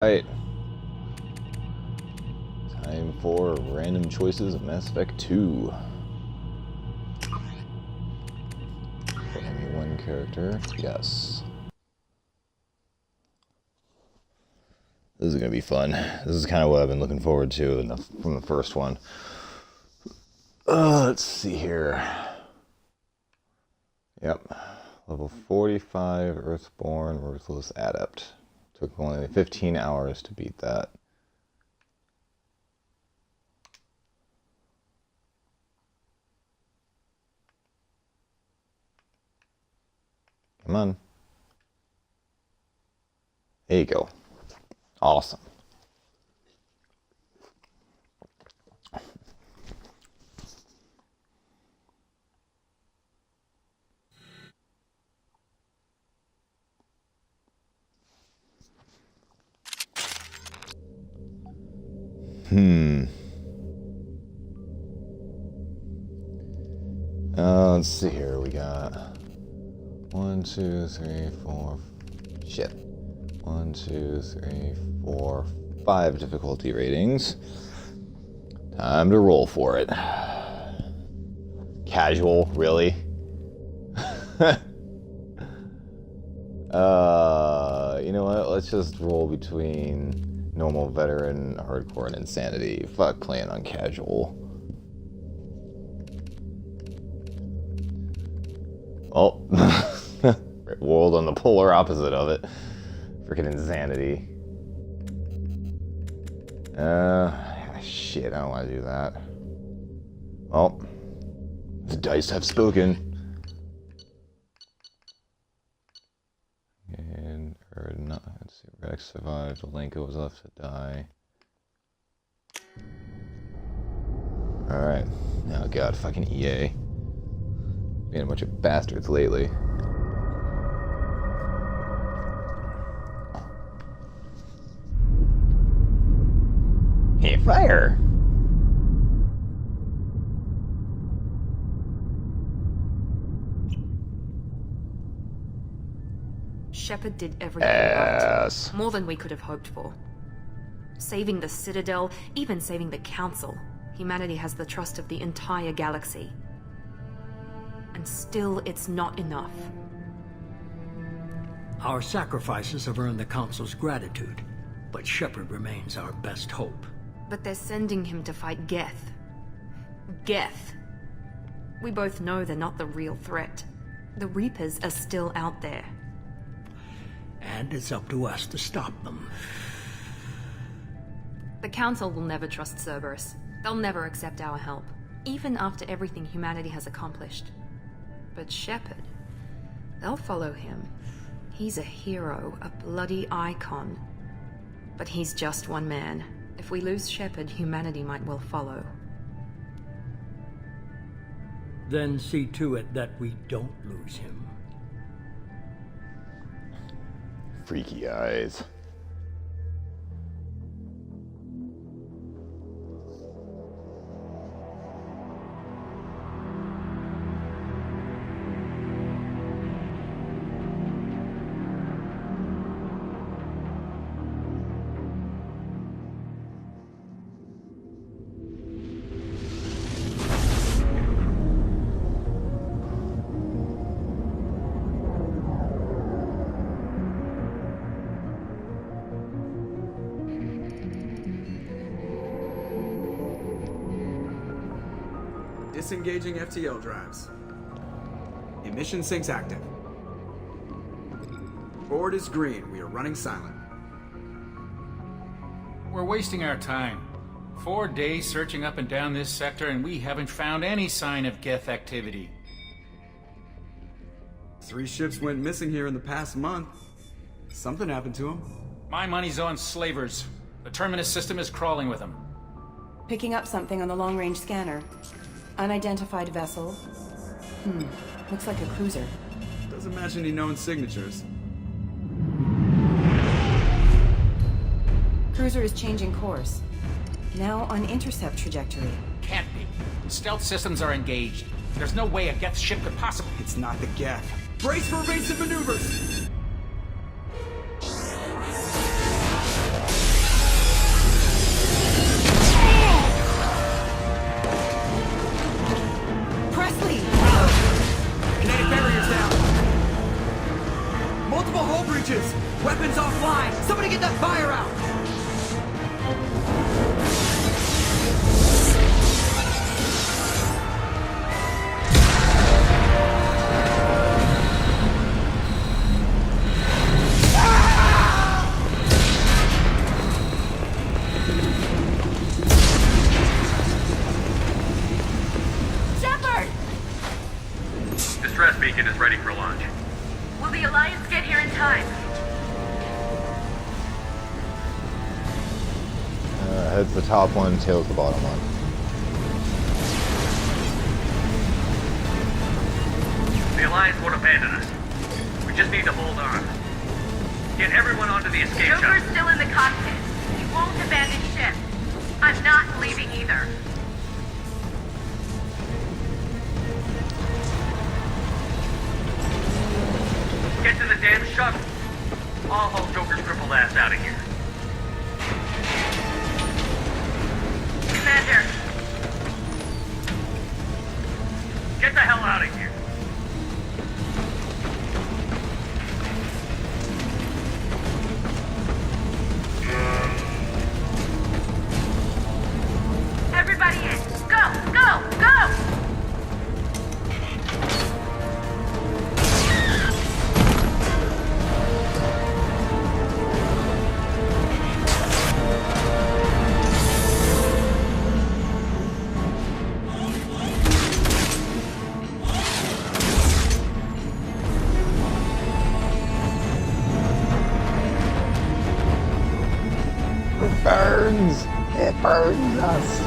Right. Time for random choices of Mass Effect 2. Only one character. Yes. This is going to be fun. This is kind of what I've been looking forward to from the first one. Let's see here. Yep. Level 45, Earthborn, Ruthless Adept. Took only 15 hours to beat that. Come on. There you go. Awesome. Let's see here. We got 1, 2, 3, 4. Shit. 1, 2, 3, 4, 5 difficulty ratings. Time to roll for it. Casual, really? You know what? Let's just roll between normal, veteran, hardcore, and insanity. Fuck playing on casual. Oh. Rolled on the polar opposite of it. Freaking insanity. Shit, I don't want to do that. Oh. The dice have spoken. And, let's see, Rex survived, Lenko was left to die. Alright. Oh god, fucking EA. Being a bunch of bastards lately. Hey, fire! Shepard did everything right. More than we could have hoped for. Saving the Citadel, even saving the Council. Humanity has the trust of the entire galaxy. And still, it's not enough. Our sacrifices have earned the Council's gratitude, but Shepard remains our best hope. But they're sending him to fight Geth. Geth. We both know they're not the real threat. The Reapers are still out there. And it's up to us to stop them. The Council will never trust Cerberus. They'll never accept our help, even after everything humanity has accomplished. But Shepard, they'll follow him. He's a hero, a bloody icon. But he's just one man. If we lose Shepard, humanity might well follow. Then see to it that we don't lose him. Freaky eyes. Disengaging FTL drives. Emission sinks active. Board is green. We are running silent. We're wasting our time. 4 days searching up and down this sector, and we haven't found any sign of Geth activity. 3 ships went missing here in the past month. Something happened to them. My money's on slavers. The Terminus system is crawling with them. Picking up something on the long-range scanner. Unidentified vessel. Looks like a cruiser. Doesn't match any known signatures. Cruiser is changing course. Now on intercept trajectory. Can't be. Stealth systems are engaged. There's no way a Geth ship could possibly... It's not the Geth. Brace for evasive maneuvers! time. Heads the top one, tails the bottom one. The Alliance won't abandon us. We just need to hold on. Get everyone onto the escape shuttle. Joker's still in the cockpit. He won't abandon ship. I'm not leaving either. Get to the damn shuttle. I'll haul Joker's crippled ass out of here. Commander, Get the hell out of here. everybody in. Go, go, go! It burns! It burns us!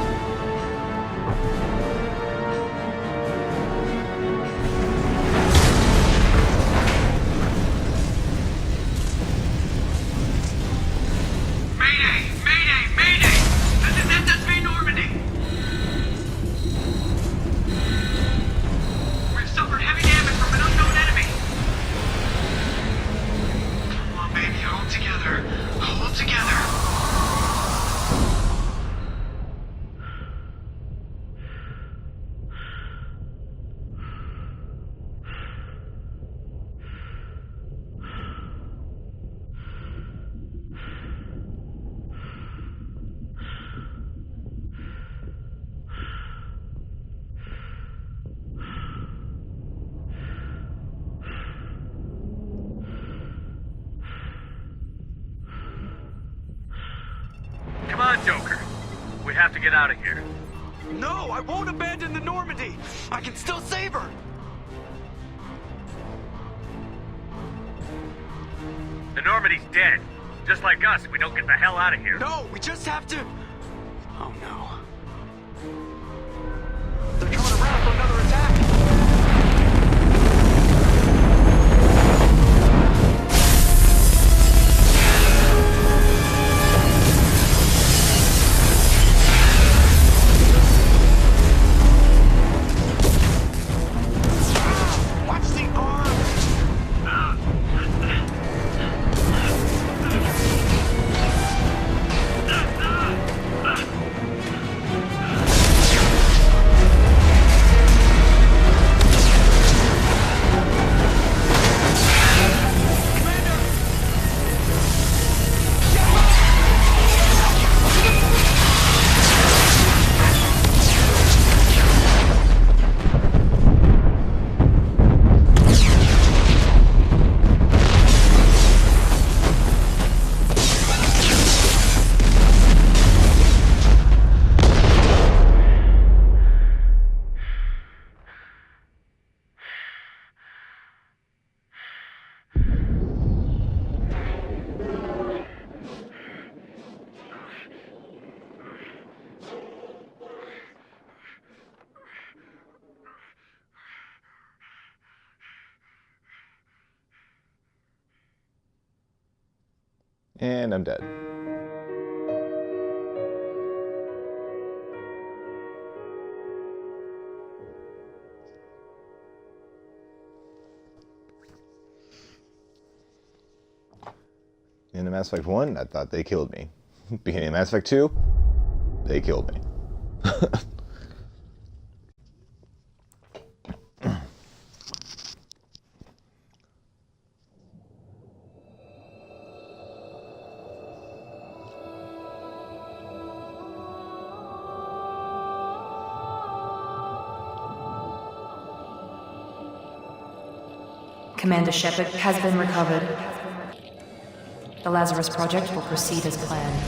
Mayday! Mayday! Mayday! That's me, Normandy! We've suffered heavy damage from an unknown enemy! Come on, baby, hold together. Hold together. Come on, Joker. We have to get out of here. No, I won't abandon the Normandy. I can still save her. The Normandy's dead. Just like us, we don't get the hell out of here. No, we just have to... Oh no. They're coming around for another attack. Watch the arm. And I'm dead. In Mass Effect 1, I thought they killed me. Beginning of Mass Effect 2, they killed me. Commander Shepard has been recovered. The Lazarus Project will proceed as planned.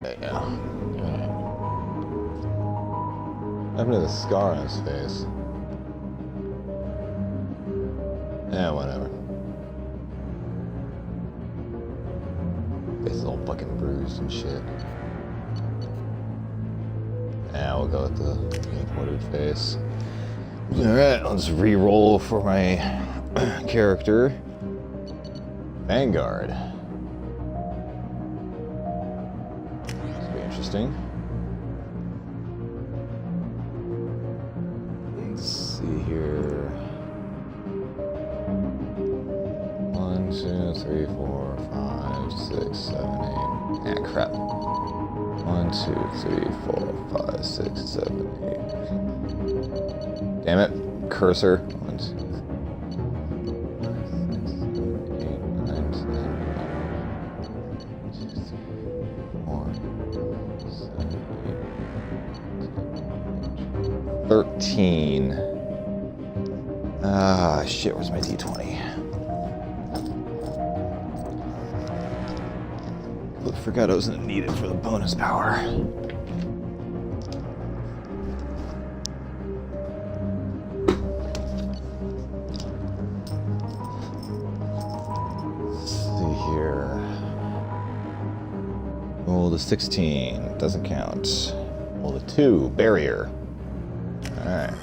Yeah. Alright. What happened to the scar on his face? Yeah, whatever. Face is all fucking bruised and shit. Yeah, we'll go with the imported face. Alright, let's re-roll for my character. Vanguard. This will be interesting. Let's see here. 1, 2, 3, 4, 5, 6, 7, 8. Ah, crap. 1, 2, 3, 4, 5, 6, 7, 8. Damn it, cursor. 1, 2, 3, 13. Ah, shit, where's my d20? I forgot I wasn't needed for the bonus power. Let's see here. Roll the 16. Doesn't count. Roll the 2. Barrier. Alright.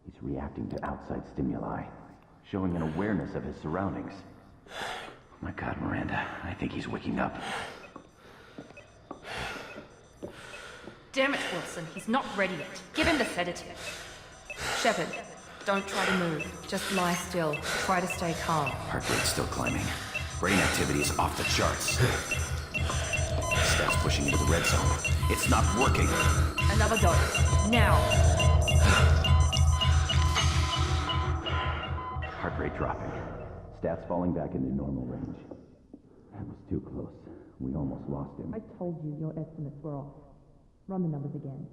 He's reacting to outside stimuli, showing an awareness of his surroundings. Oh my God, Miranda, I think he's waking up. Damn it, Wilson. He's not ready yet. Give him the sedative. Shepard, don't try to move. Just lie still. Try to stay calm. Heart rate's still climbing. Brain activity is off the charts. Stats pushing into the red zone. It's not working. Another dose. Now. Heart rate dropping. Stats falling back into normal range. That was too close. We almost lost him. I told you your estimates were off. Run the numbers again.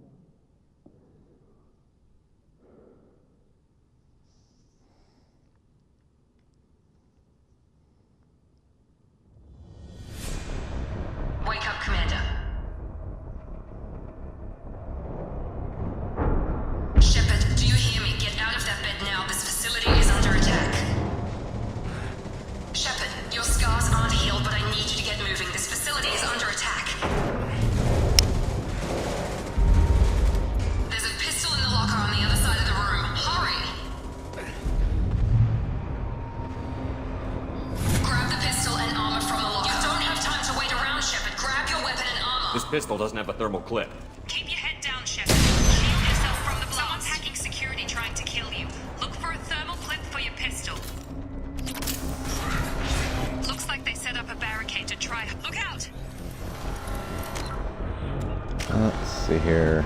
Wake up, Commander. Shepard, do you hear me? Get out of that bed now. This facility is under attack. Shepard, your scars aren't healed, but I need you to get moving. This facility is under attack. There's a pistol in the locker on the other side of the room. Hurry! Grab the pistol and armor from the locker. You don't have time to wait around, Shepard. Grab your weapon and armor. This pistol doesn't have a thermal clip. Keep your head down, Shepard. Shield yourself from the blast. Someone's hacking security trying to kill you. Look for a thermal clip for your pistol. Looks like they set up a barricade to try. Look out! Let's see here.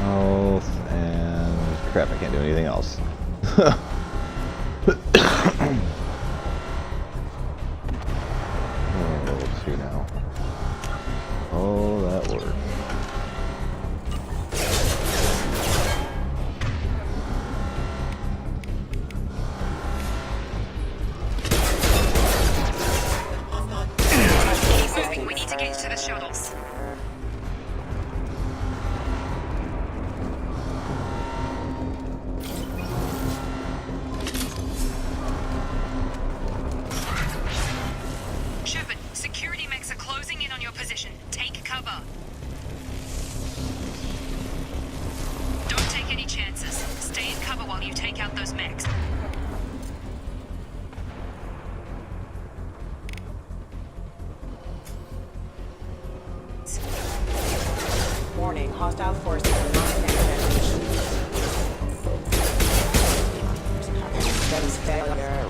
Health and crap, I can't do anything else. Level 2 now. Oh, that worked. Keep moving. We need to get to the shuttles. Shepard, security mechs are closing in on your position. Take cover. Don't take any chances. Stay in cover while you take out those mechs. Warning, hostile forces are not connected. That is failure.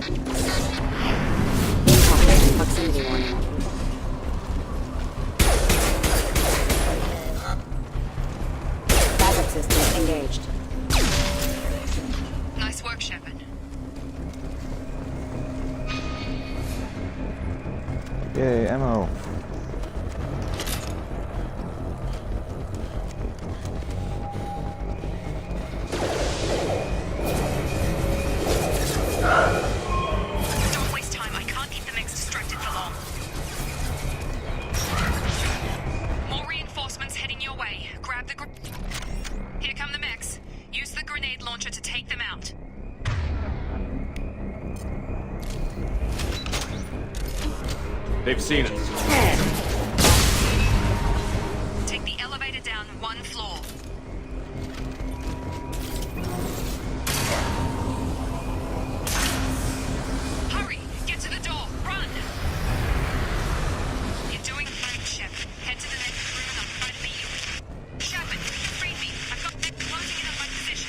Incoming proximity warning. Backup systems engaged. Nice work, Shepard. Yay, ammo. Don't waste time. I can't keep the mechs distracted for long. More reinforcements heading your way. Grab the Here come the mechs. Use the grenade launcher to take them out. They've seen us. Take the elevator down one floor. Hurry! Get to the door! Run! You're doing great, Shep. Head to the next room and I'll try to meet you. Shepard, free me. I've got mechs closing in on my position.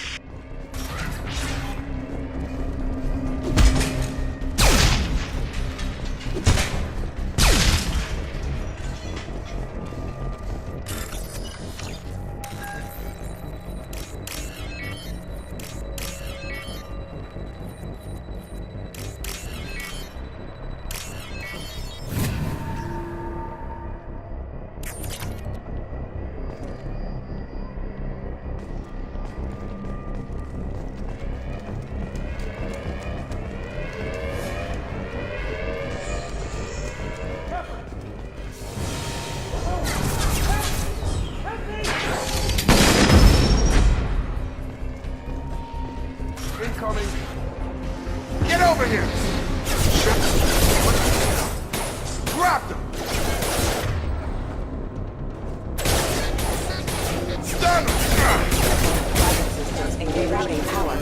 Incoming! Get over here! Grab them! Stun them! Systems engaged. Routing power.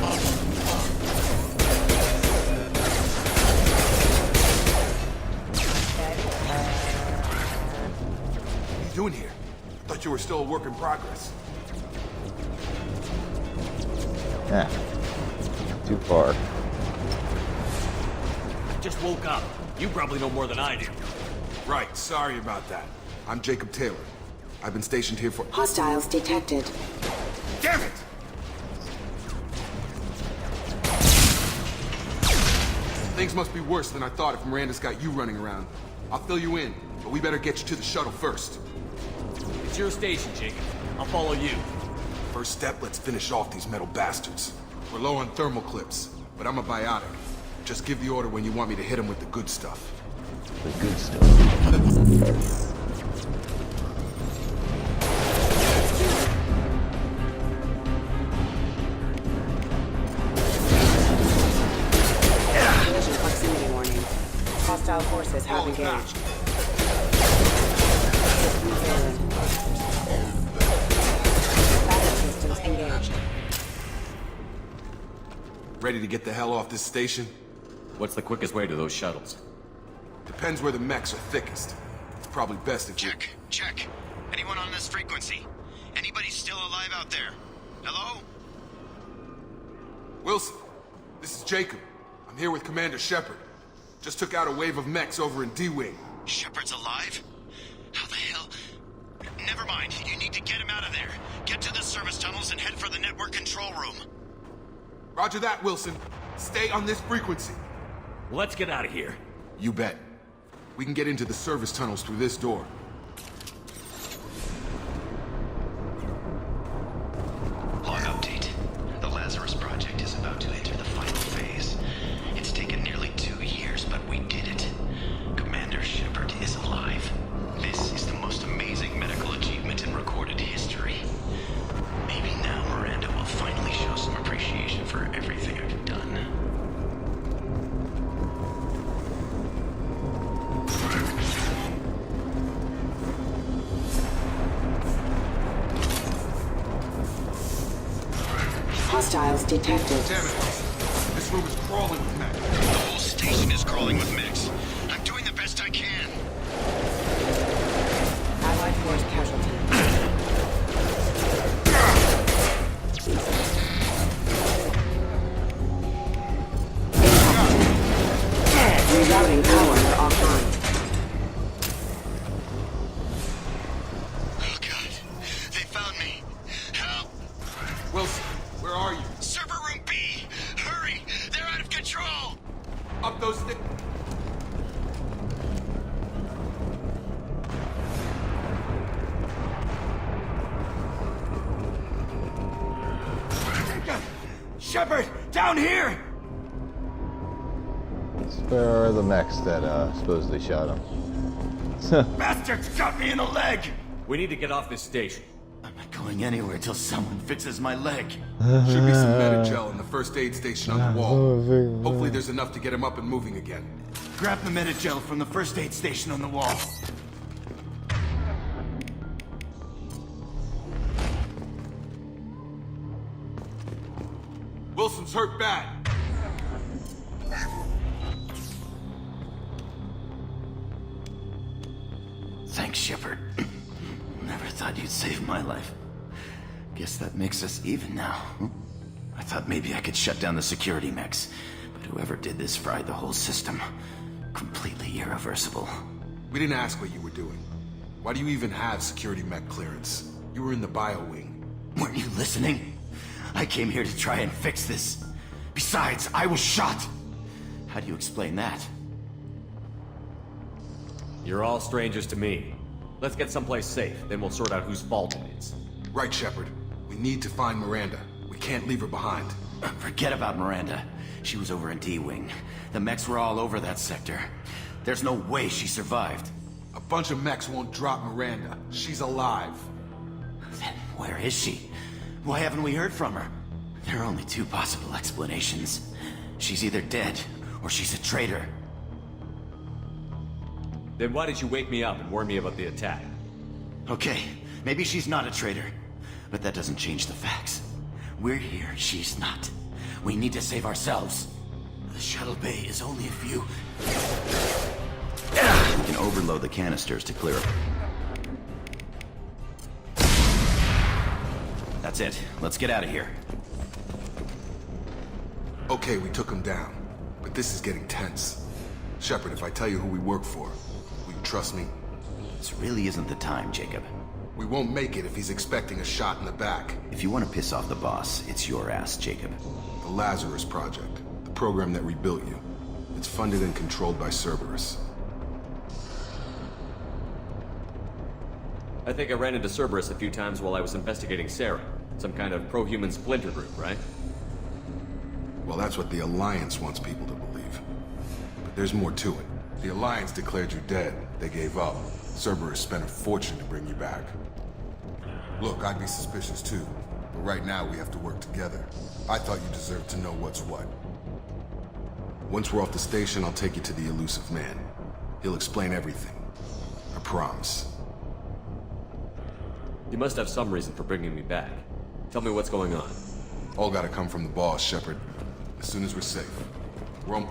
What are you doing here? Thought you were still a work in progress. Yeah. Too far. Just woke up. You probably know more than I do. Right, sorry about that. I'm Jacob Taylor. I've been stationed here for— Hostiles detected. Damn it! Things must be worse than I thought if Miranda's got you running around. I'll fill you in, but we better get you to the shuttle first. It's your station, Jacob. I'll follow you. First step, let's finish off these metal bastards. We're low on thermal clips, but I'm a biotic. Just give the order when you want me to hit them with the good stuff. The good stuff. Collision proximity warning. Hostile forces have engaged. System failing. Backup systems engaged. Ready to get the hell off this station? What's the quickest way to those shuttles? Depends where the mechs are thickest. It's probably best if you— Check. Anyone on this frequency? Anybody still alive out there? Hello? Wilson, this is Jacob. I'm here with Commander Shepard. Just took out a wave of mechs over in D-Wing. Shepard's alive? How the hell? Never mind. You need to get him out of there. Get to the service tunnels and head for the network control room. Roger that, Wilson. Stay on this frequency. Let's get out of here. You bet. We can get into the service tunnels through this door. Log update. The Lazarus Project is about to enter the final phase. It's taken nearly 2 years, but we did it. Commander Shepard is alive. This is the most amazing medical achievement in recorded history. Maybe now Miranda will finally show some appreciation for everything I've done. Hostiles detected. Damn it, Wilson. This room is crawling with mech. The whole station is crawling with mechs. I'm doing the best I can. Allied force casualty. Up those stairs. Shepard, down here! Where are the mechs that supposedly shot him? Bastards got me in the leg! We need to get off this station. I'm not going anywhere till someone fixes my leg. Should be some Metagel in the first aid station on the wall. Hopefully there's enough to get him up and moving again. Grab the Metagel from the first aid station on the wall. Wilson's hurt bad. Thanks, Shepard. Never thought you'd save my life. Guess that makes us even now. I thought maybe I could shut down the security mechs, but whoever did this fried the whole system. Completely irreversible. We didn't ask what you were doing. Why do you even have security mech clearance? You were in the bio wing. Weren't you listening? I came here to try and fix this. Besides, I was shot. How do you explain that? You're all strangers to me. Let's get someplace safe, then we'll sort out whose fault it is. Right, Shepard. We need to find Miranda. We can't leave her behind. Forget about Miranda. She was over in D-Wing. The mechs were all over that sector. There's no way she survived. A bunch of mechs won't drop Miranda. She's alive. Then where is she? Why haven't we heard from her? There are only two possible explanations. She's either dead, or she's a traitor. Then why did you wake me up and warn me about the attack? Okay, maybe she's not a traitor. But that doesn't change the facts. We're here, she's not. We need to save ourselves. The shuttle bay is only a few... We can overload the canisters to clear it. That's it. Let's get out of here. Okay, we took him down. But this is getting tense. Shepard, if I tell you who we work for, will you trust me? This really isn't the time, Jacob. We won't make it if he's expecting a shot in the back. If you want to piss off the boss, it's your ass, Jacob. The Lazarus Project. The program that rebuilt you. It's funded and controlled by Cerberus. I think I ran into Cerberus a few times while I was investigating Sarah. Some kind of pro-human splinter group, right? Well, that's what the Alliance wants people to believe. But there's more to it. The Alliance declared you dead. They gave up. Cerberus spent a fortune to bring you back. Look, I'd be suspicious too. But right now we have to work together. I thought you deserved to know what's what. Once we're off the station, I'll take you to the elusive man. He'll explain everything. I promise. You must have some reason for bringing me back. Tell me what's going on. All gotta come from the boss, Shepard. As soon as we're safe. We're on...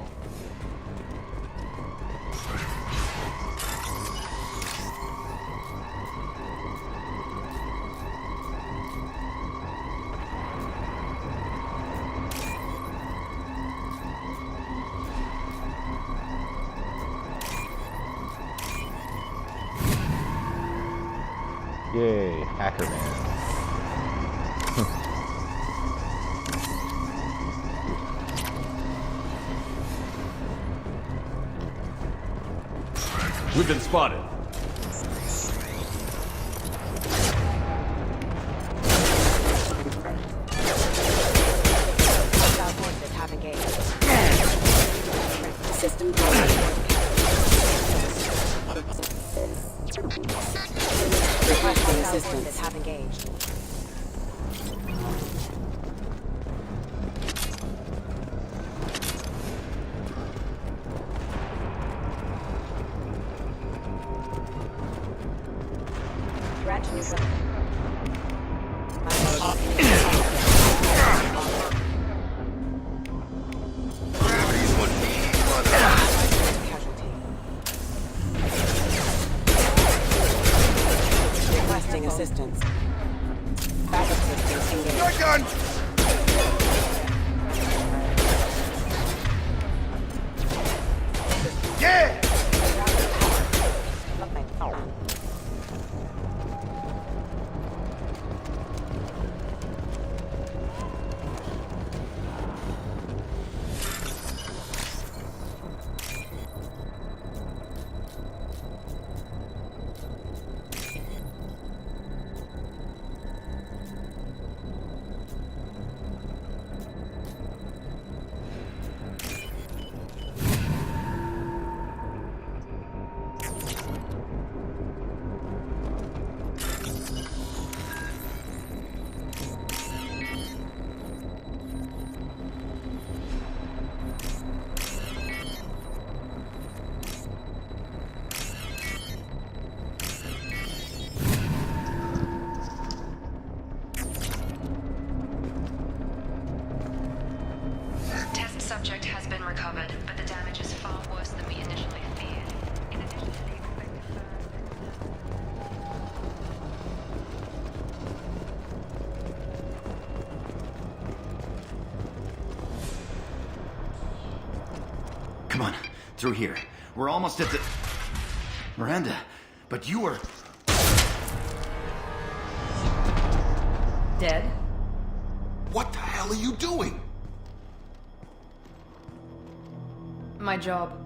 Yay, Hacker Man. We've been spotted. System requesting assistance. Have engaged. Threat neutral. Requesting assistance. subject has been recovered, but the damage is far worse than we initially feared. In addition to the expected Come on, through here. We're almost at the... Miranda, but you were... Dead? What the hell are you doing? My job.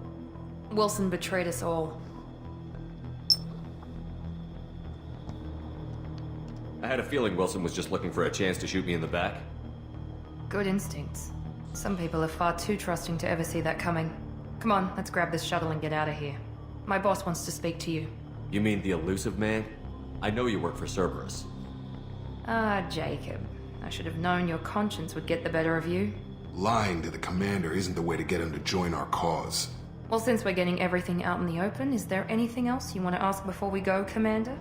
Wilson betrayed us all. I had a feeling Wilson was just looking for a chance to shoot me in the back. Good instincts. Some people are far too trusting to ever see that coming. Come on, let's grab this shuttle and get out of here. My boss wants to speak to you. You mean the elusive man? I know you work for Cerberus. Ah, Jacob. I should have known your conscience would get the better of you. Lying to the commander isn't the way to get him to join our cause. Well, since we're getting everything out in the open, is there anything else you want to ask before we go, Commander?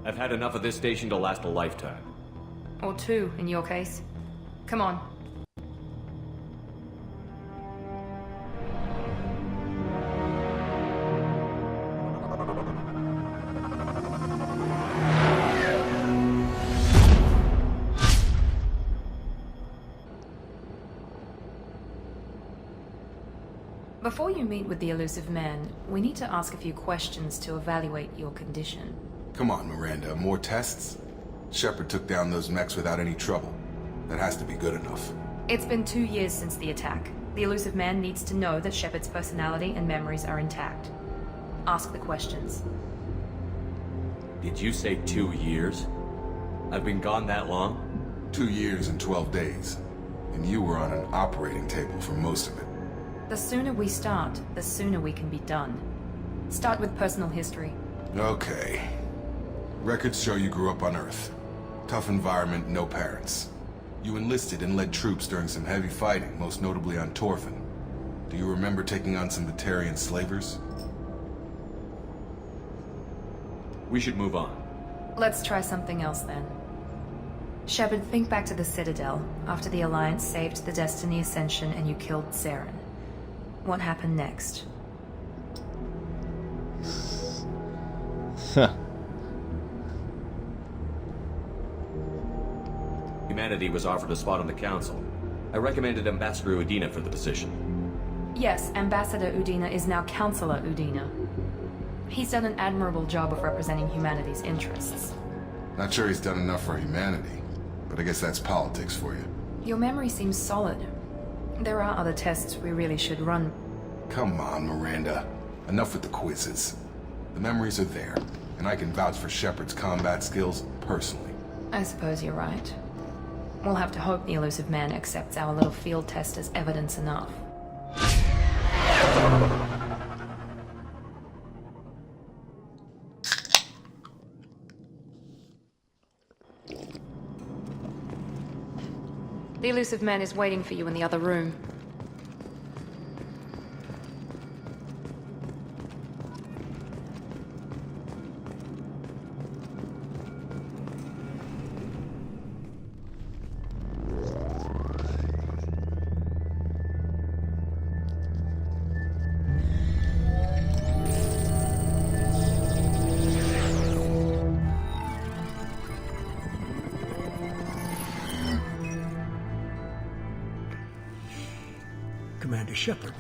I've had enough of this station to last a lifetime. Or two, in your case. Come on. Before you meet with the elusive man, we need to ask a few questions to evaluate your condition. Come on, Miranda, more tests? Shepard took down those mechs without any trouble. That has to be good enough. It's been 2 years since the attack. The elusive man needs to know that Shepard's personality and memories are intact. Ask the questions. Did you say 2 years? I've been gone that long? 2 years and 12 days. And you were on an operating table for most of it. The sooner we start, the sooner we can be done. Start with personal history. Okay. Records show you grew up on Earth. Tough environment, no parents. You enlisted and led troops during some heavy fighting, most notably on Torfin. Do you remember taking on some Batarian slavers? We should move on. Let's try something else then. Shepard, think back to the Citadel, after the Alliance saved the Destiny Ascension and you killed Saren. What happened next? Humanity was offered a spot on the Council. I recommended Ambassador Udina for the position. Yes, Ambassador Udina is now Councillor Udina. He's done an admirable job of representing humanity's interests. Not sure he's done enough for humanity, but I guess that's politics for you. Your memory seems solid. There are other tests we really should run. Come on, Miranda. Enough with the quizzes. The memories are there, and I can vouch for Shepard's combat skills personally. I suppose you're right. We'll have to hope the elusive man accepts our little field test as evidence enough. The elusive man is waiting for you in the other room. Commander Shepard.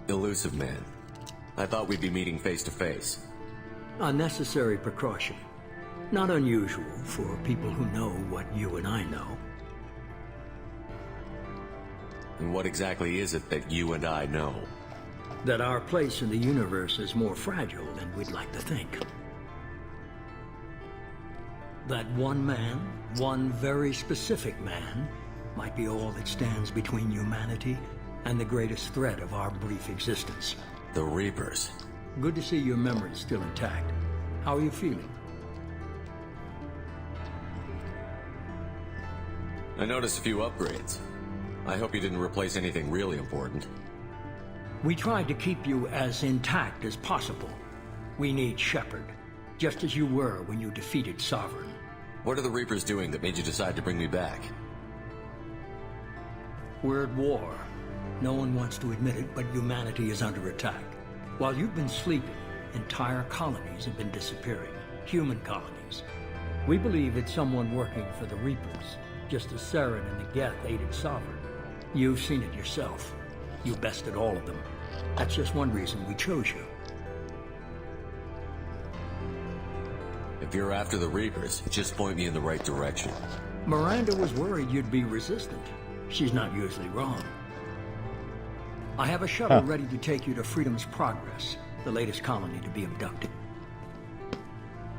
Elusive man. I thought we'd be meeting face to face. A necessary precaution. Not unusual for people who know what you and I know. And what exactly is it that you and I know? That our place in the universe is more fragile than we'd like to think. That one man, one very specific man, might be all that stands between humanity and the greatest threat of our brief existence. The Reapers. Good to see your memory's still intact. How are you feeling? I noticed a few upgrades. I hope you didn't replace anything really important. We tried to keep you as intact as possible. We need Shepard, just as you were when you defeated Sovereign. What are the Reapers doing that made you decide to bring me back? We're at war. No one wants to admit it, but humanity is under attack. While you've been sleeping, entire colonies have been disappearing. Human colonies. We believe it's someone working for the Reapers, just as Saren and the Geth aided Sovereign. You've seen it yourself. You bested all of them. That's just one reason we chose you. If you're after the Reapers, just point me in the right direction. Miranda was worried you'd be resistant. She's not usually wrong. I have a shuttle ready to take you to Freedom's Progress, the latest colony to be abducted.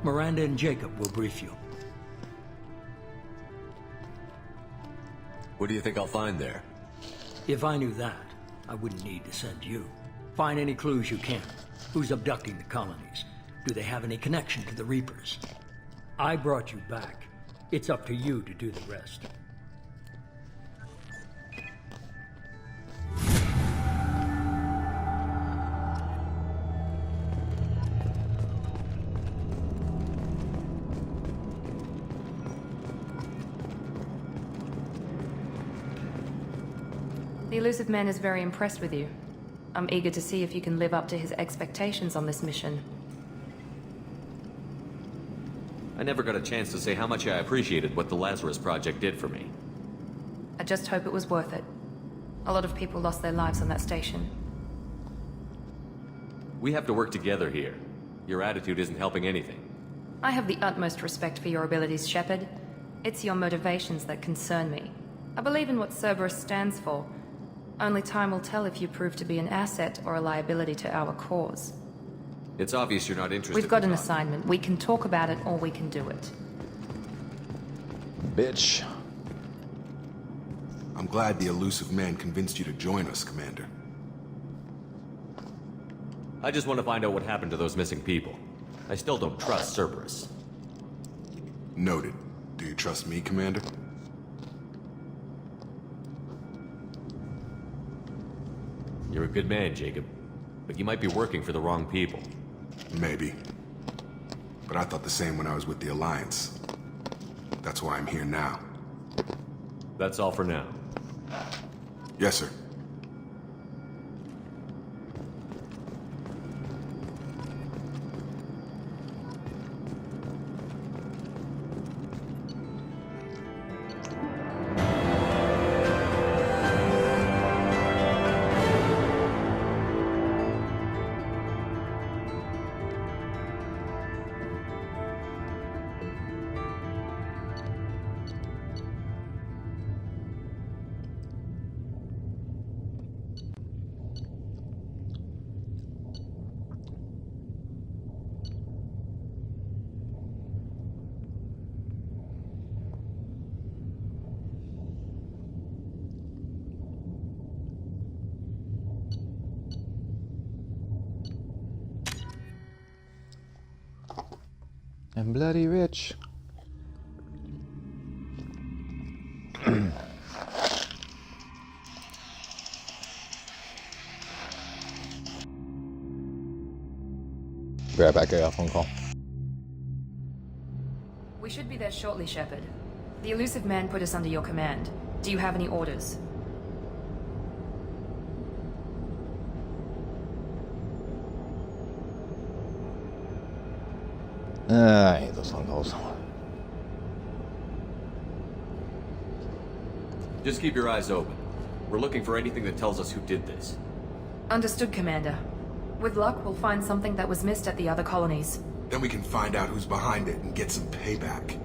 Miranda and Jacob will brief you. What do you think I'll find there? If I knew that, I wouldn't need to send you. Find any clues you can. Who's abducting the colonies? Do they have any connection to the Reapers? I brought you back. It's up to you to do the rest. The elusive man is very impressed with you. I'm eager to see if you can live up to his expectations on this mission. I never got a chance to say how much I appreciated what the Lazarus Project did for me. I just hope it was worth it. A lot of people lost their lives on that station. We have to work together here. Your attitude isn't helping anything. I have the utmost respect for your abilities, Shepard. It's your motivations that concern me. I believe in what Cerberus stands for. Only time will tell if you prove to be an asset or a liability to our cause. It's obvious you're not interested. We've got an assignment. We can talk about it or we can do it. Bitch. I'm glad the elusive man convinced you to join us, Commander. I just want to find out what happened to those missing people. I still don't trust Cerberus. Noted. Do you trust me, Commander? You're a good man, Jacob. But you might be working for the wrong people. Maybe. But I thought the same when I was with the Alliance. That's why I'm here now. That's all for now. Yes, sir. And bloody rich. Be right back, I got a phone call. We should be there shortly, Shepard. The elusive man put us under your command. Do you have any orders? I hate those phone calls. Just keep your eyes open. We're looking for anything that tells us who did this. Understood, Commander. With luck, we'll find something that was missed at the other colonies. Then we can find out who's behind it and get some payback.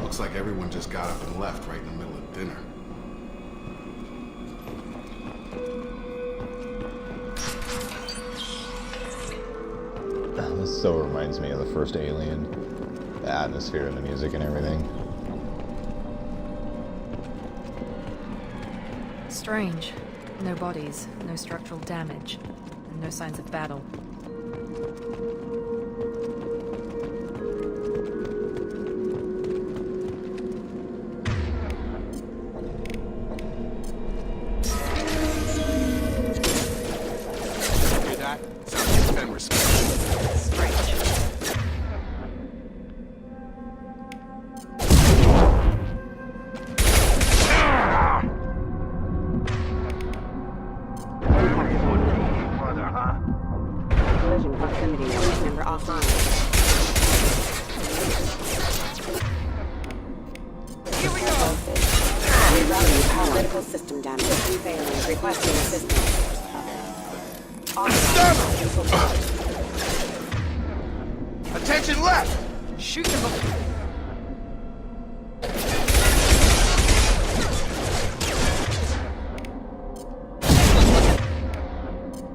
Looks like everyone just got up and left right in the middle of dinner. This so reminds me of the first Alien. The atmosphere and the music and everything. Strange. No bodies, no structural damage, and no signs of battle. Attention left! Shoot them up.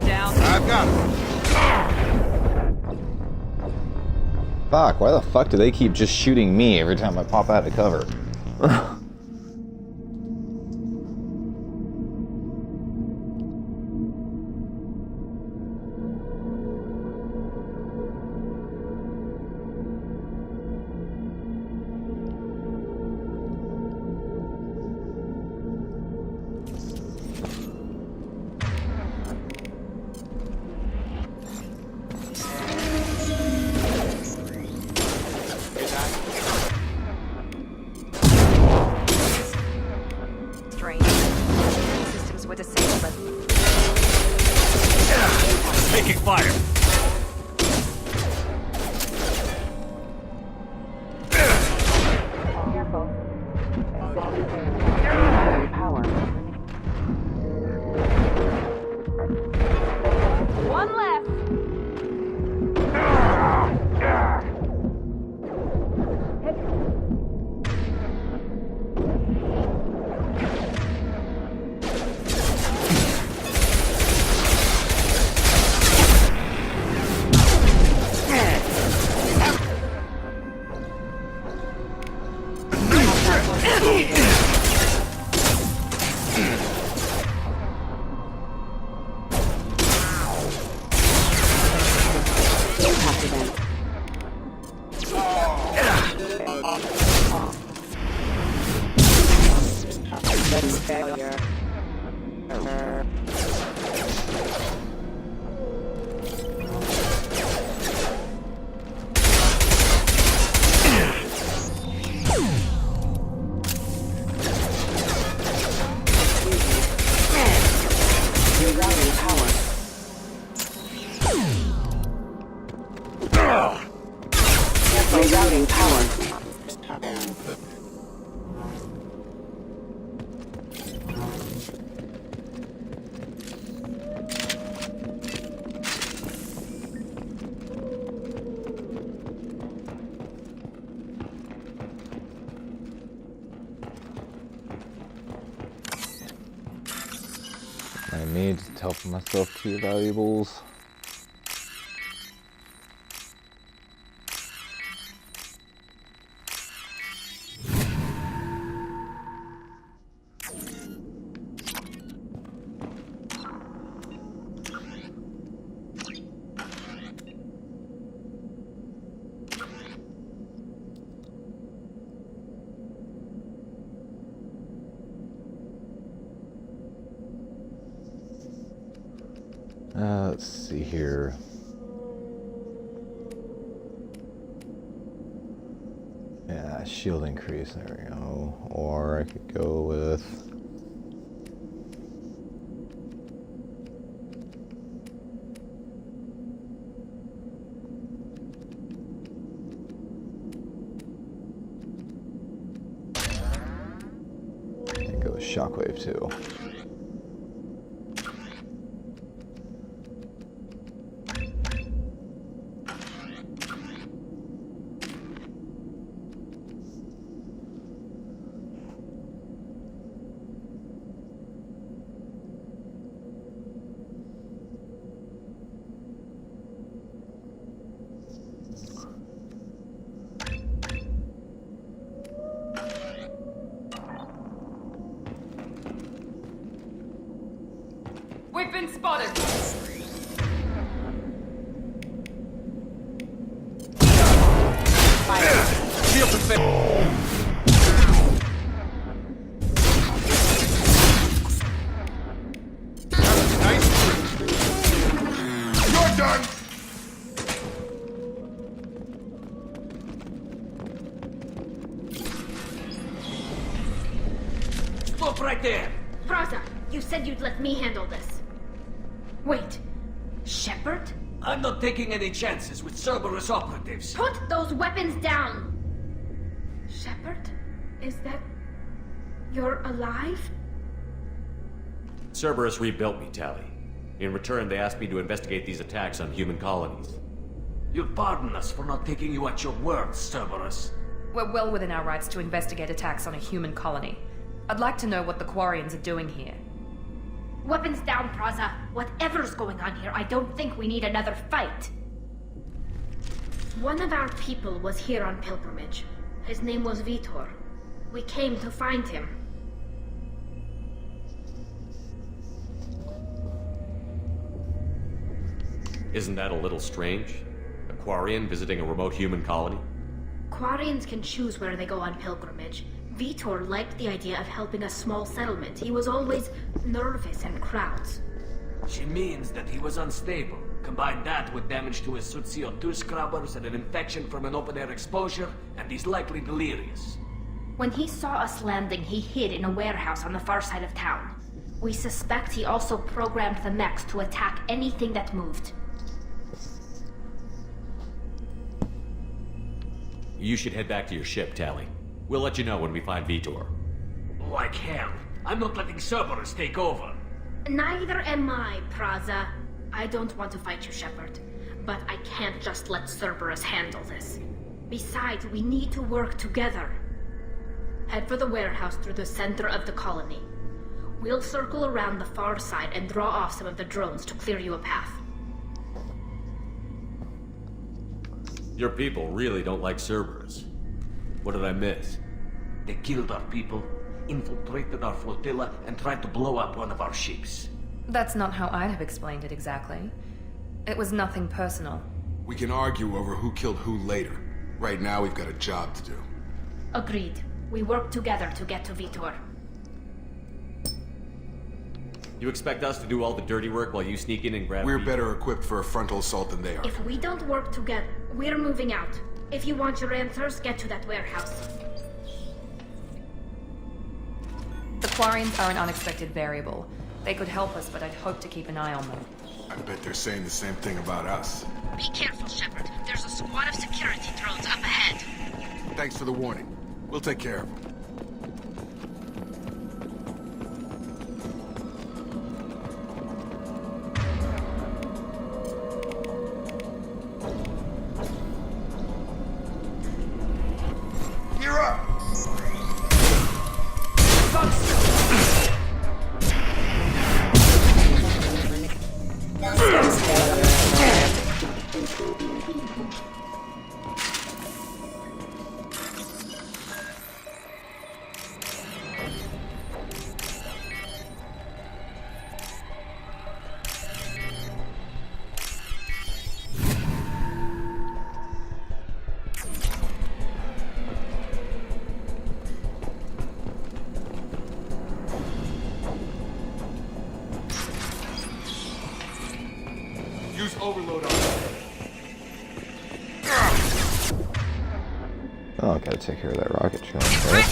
Down. I've got him. Fuck, why the fuck do they keep just shooting me every time I pop out of cover? Systems were disabled, but Taking fire. Careful. Power. One left. Failure. Rerouting power. Rerouting power. I need to tell myself 2 valuables. Let's see here. Yeah, shield increase, there we go. Or I could go with... I could go with shockwave too. Spotted! Shield the face! You're done! Stop right there! Praza, you said you'd let me handle this. Wait, Shepard? I'm not taking any chances with Cerberus operatives. Put those weapons down! Shepard? Is that... you're alive? Cerberus rebuilt me, Tally. In return, they asked me to investigate these attacks on human colonies. You'll pardon us for not taking you at your word, Cerberus. We're well within our rights to investigate attacks on a human colony. I'd like to know what the Quarians are doing here. Weapons down, Praza. Whatever's going on here, I don't think we need another fight. One of our people was here on pilgrimage. His name was Vitor. We came to find him. Isn't that a little strange? A Quarian visiting a remote human colony? Quarians can choose where they go on pilgrimage. Vitor liked the idea of helping a small settlement. He was always nervous in crowds. She means that he was unstable. Combine that with damage to his CO2 scrubbers and an infection from an open-air exposure, and he's likely delirious. When he saw us landing, he hid in a warehouse on the far side of town. We suspect he also programmed the mechs to attack anything that moved. You should head back to your ship, Tally. We'll let you know when we find Vitor. Like hell. I'm not letting Cerberus take over. Neither am I, Praza. I don't want to fight you, Shepard. But I can't just let Cerberus handle this. Besides, we need to work together. Head for the warehouse through the center of the colony. We'll circle around the far side and draw off some of the drones to clear you a path. Your people really don't like Cerberus. What did I miss? They killed our people, infiltrated our flotilla, and tried to blow up one of our ships. That's not how I'd have explained it exactly. It was nothing personal. We can argue over who killed who later. Right now, we've got a job to do. Agreed. We work together to get to Vitor. You expect us to do all the dirty work while you sneak in and grab We're Vitor? better equipped for a frontal assault than they are. If we don't work together, we're moving out. If you want your answers, get to that warehouse. The Quarians are an unexpected variable. They could help us, but I'd hope to keep an eye on them. I bet they're saying the same thing about us. Be careful, Shepard. There's a squad of security drones up ahead. Thanks for the warning. We'll take care of them. You're up! Use overload on it. Oh, gotta take care of that rocket challenge, right?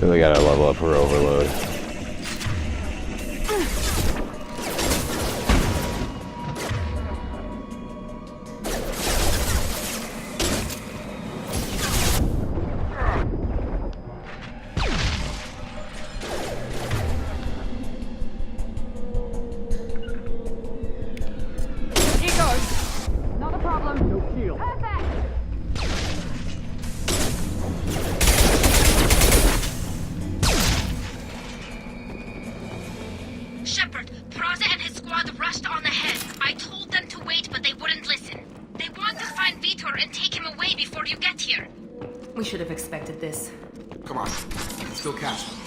Really gotta level up her overload. shield. Shepard, Praza and his squad rushed on ahead. I told them to wait, but they wouldn't listen. They want to find Vitor and take him away before you get here. We should have expected this. Come on. Let's still catch them.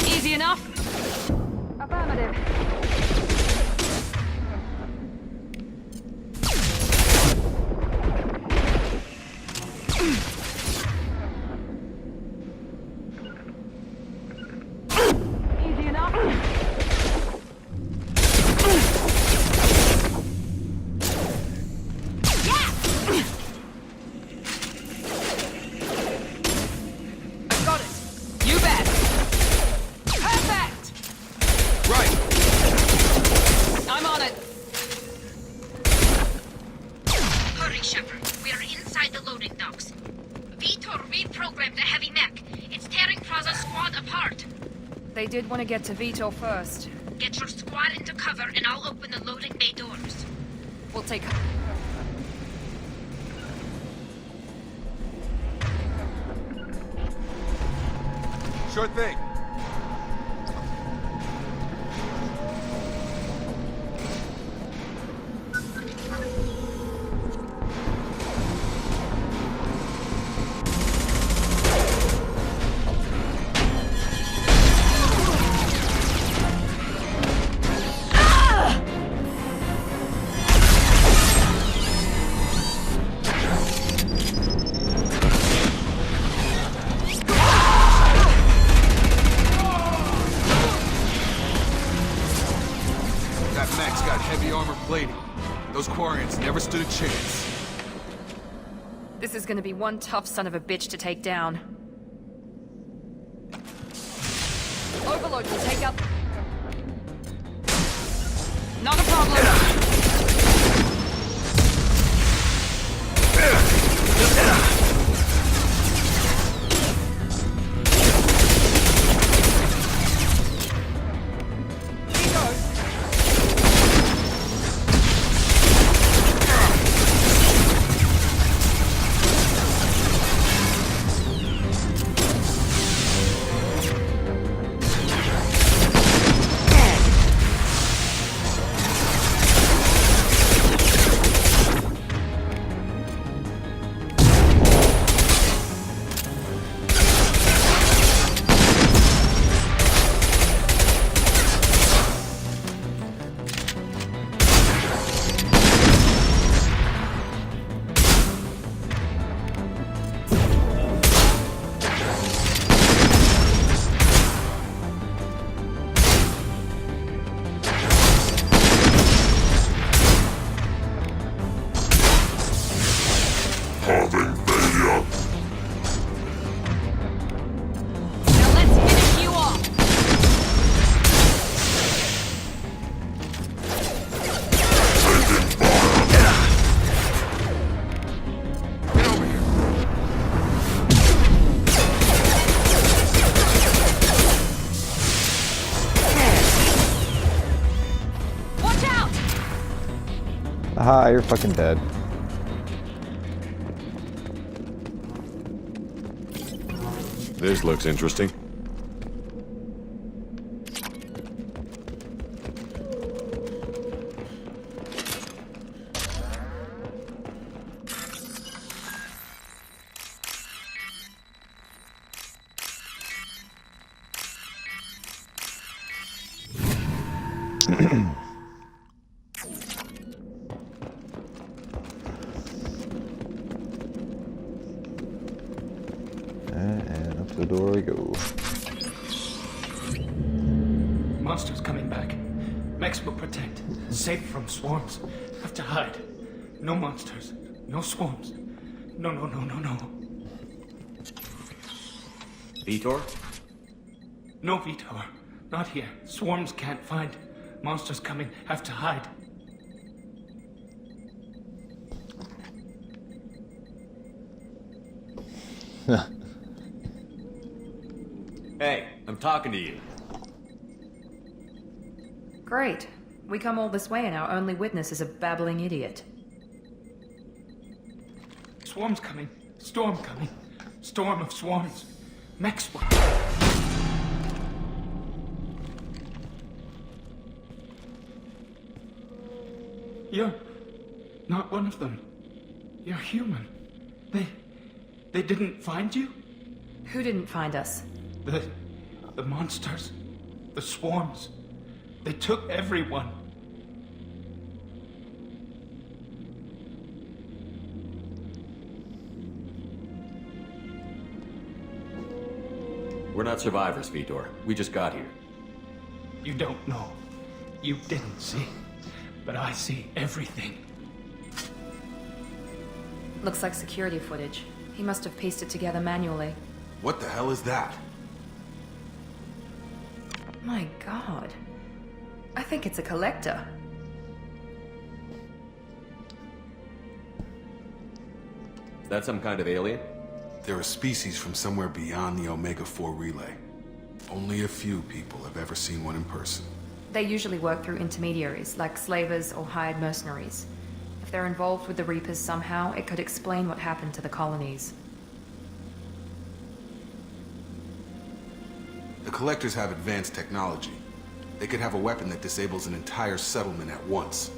Easy enough? Affirmative. Easy enough? Yeah! I got it. You bet. Perfect! Right! I'm on it. Hurry, Shepard. We are inside the loading docks. Vitor reprogrammed the heavy mech. It's tearing Praza's squad apart. They did want to get to Vitor first. Get your squad into cover and I'll open the loading bay doors. We'll take... Sure thing. That mech's got heavy armor plating. Those Quarians never stood a chance. This is gonna be one tough son of a bitch to take down. Overlord will take out... Not a problem! Aha, you're fucking dead. This looks interesting. And up to the door we go. Monsters coming back. Mechs will protect. Safe from swarms. Have to hide. No monsters. No swarms. No. Vitor? No, Vitor. Not here. Swarms can't find. Monsters coming. Have to hide. Hey, I'm talking to you. Great. We come all this way and our only witness is a babbling idiot. Swarms coming. Storm coming. Storm of swarms. Mechs will... You're not one of them. You're human. They didn't find you? Who didn't find us? The monsters. The swarms. They took everyone. We're not survivors, Vitor. We just got here. You don't know. You didn't see. But I see everything. Looks like security footage. He must have pieced it together manually. What the hell is that? My god. I think it's a collector. Is that some kind of alien? They're a species from somewhere beyond the Omega-4 relay. Only a few people have ever seen one in person. They usually work through intermediaries, like slavers or hired mercenaries. If they're involved with the Reapers somehow, it could explain what happened to the colonies. The Collectors have advanced technology. They could have a weapon that disables an entire settlement at once.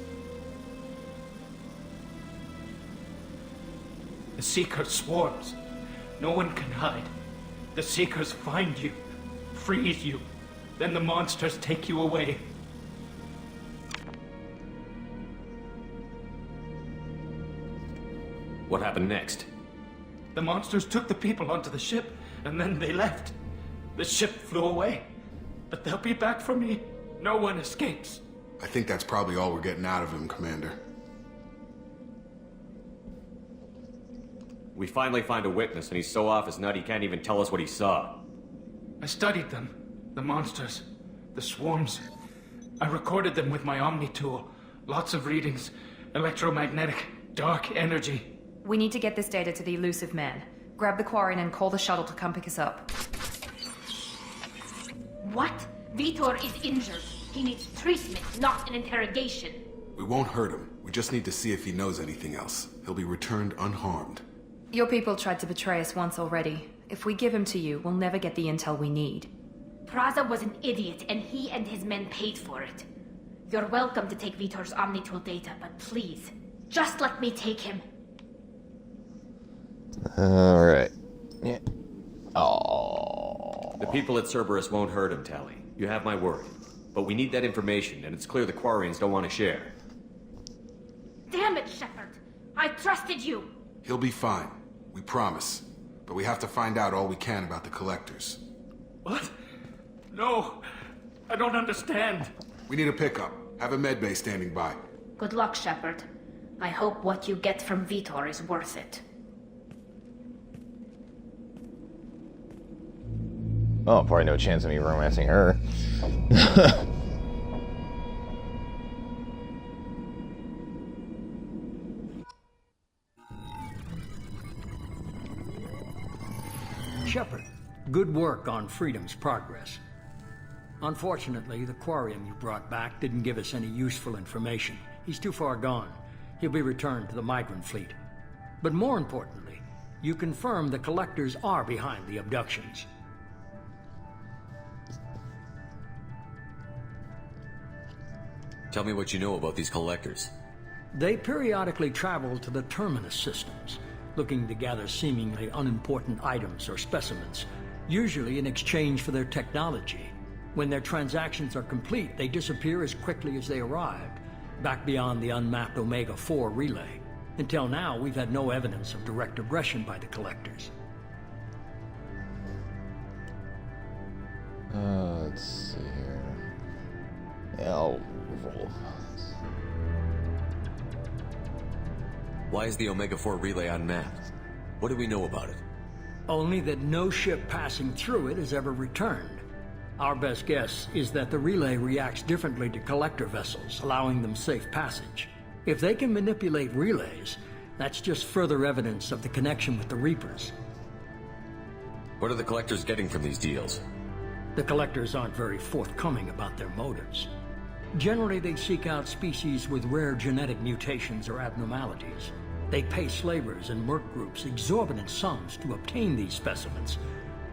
The Seeker swarms. No one can hide. The Seekers find you, freeze you, then the monsters take you away. What happened next? The monsters took the people onto the ship, and then they left. The ship flew away. But they'll be back for me. No one escapes. I think that's probably all we're getting out of him, Commander. We finally find a witness, and he's so off his nut he can't even tell us what he saw. I studied them. The monsters. The swarms. I recorded them with my Omni tool. Lots of readings. Electromagnetic. Dark energy. We need to get this data to the elusive man. Grab the Quarian and call the shuttle to come pick us up. What? Vitor is injured. He needs treatment, not an interrogation. We won't hurt him. We just need to see if he knows anything else. He'll be returned unharmed. Your people tried to betray us once already. If we give him to you, we'll never get the intel we need. Praza was an idiot, and he and his men paid for it. You're welcome to take Vitor's Omnitool data, but please, just let me take him. Alright. Yeah. Oh. The people at Cerberus won't hurt him, Tally. You have my word. But we need that information, and it's clear the Quarians don't want to share. Damn it, Shepard! I trusted you! He'll be fine. We promise. But we have to find out all we can about the Collectors. What? No! I don't understand. We need a pickup. Have a medbay standing by. Good luck, Shepard. I hope what you get from Vitor is worth it. Oh, probably no chance of me romancing her. Shepard, good work on Freedom's progress. Unfortunately, the Quarian you brought back didn't give us any useful information. He's too far gone. He'll be returned to the migrant fleet. But more importantly, you confirmed the Collectors are behind the abductions. Tell me what you know about these Collectors. They periodically travel to the Terminus systems, looking to gather seemingly unimportant items or specimens, usually in exchange for their technology. When their transactions are complete, they disappear as quickly as they arrived, back beyond the unmapped Omega-4 relay. Until now, we've had no evidence of direct aggression by the Collectors. Let's see here. Yeah, I'll roll. Why is the Omega-4 relay unmapped? What do we know about it? Only that no ship passing through it has ever returned. Our best guess is that the relay reacts differently to collector vessels, allowing them safe passage. If they can manipulate relays, that's just further evidence of the connection with the Reapers. What are the collectors getting from these deals? The collectors aren't very forthcoming about their motives. Generally, they seek out species with rare genetic mutations or abnormalities. They pay slavers and merc groups exorbitant sums to obtain these specimens,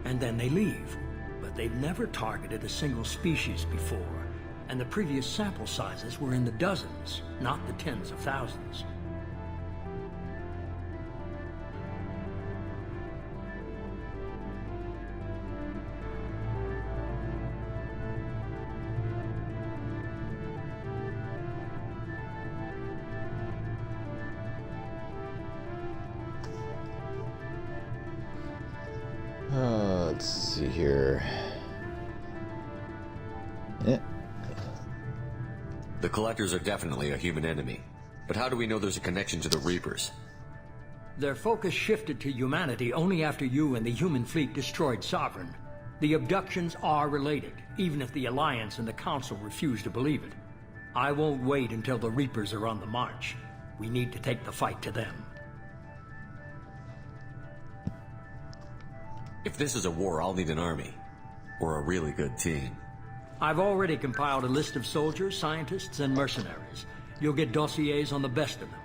and then they leave. But they've never targeted a single species before, and the previous sample sizes were in the dozens, not the tens of thousands. Let's see here. Yeah. The collectors are definitely a human enemy. But how do we know there's a connection to the Reapers? Their focus shifted to humanity only after you and the human fleet destroyed Sovereign. The abductions are related, even if the Alliance and the Council refuse to believe it. I won't wait until the Reapers are on the march. We need to take the fight to them. If this is a war, I'll need an army. Or a really good team. I've already compiled a list of soldiers, scientists, and mercenaries. You'll get dossiers on the best of them.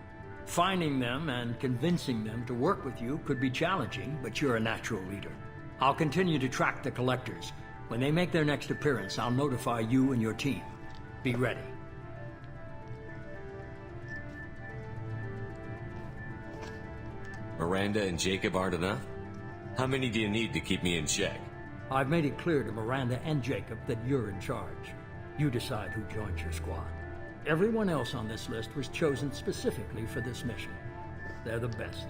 Finding them and convincing them to work with you could be challenging, but you're a natural leader. I'll continue to track the collectors. When they make their next appearance, I'll notify you and your team. Be ready. Miranda and Jacob aren't enough? How many do you need to keep me in check? I've made it clear to Miranda and Jacob that you're in charge. You decide who joins your squad. Everyone else on this list was chosen specifically for this mission. They're the best.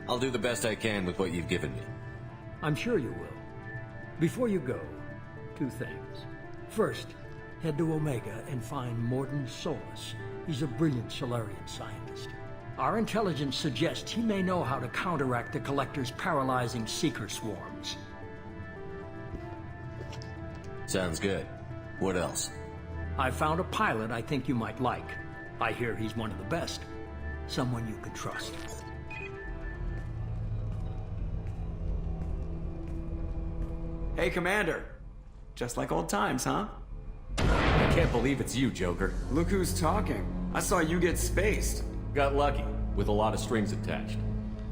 I'll do the best I can with what you've given me. I'm sure you will. Before you go, 2 things. First, head to Omega and find Morden Solus. He's a brilliant Solarian scientist. Our intelligence suggests he may know how to counteract the Collector's paralyzing Seeker swarms. Sounds good. What else? I found a pilot I think you might like. I hear he's one of the best. Someone you can trust. Hey, Commander. Just like old times, huh? I can't believe it's you, Joker. Look who's talking. I saw you get spaced. Got lucky, with a lot of strings attached.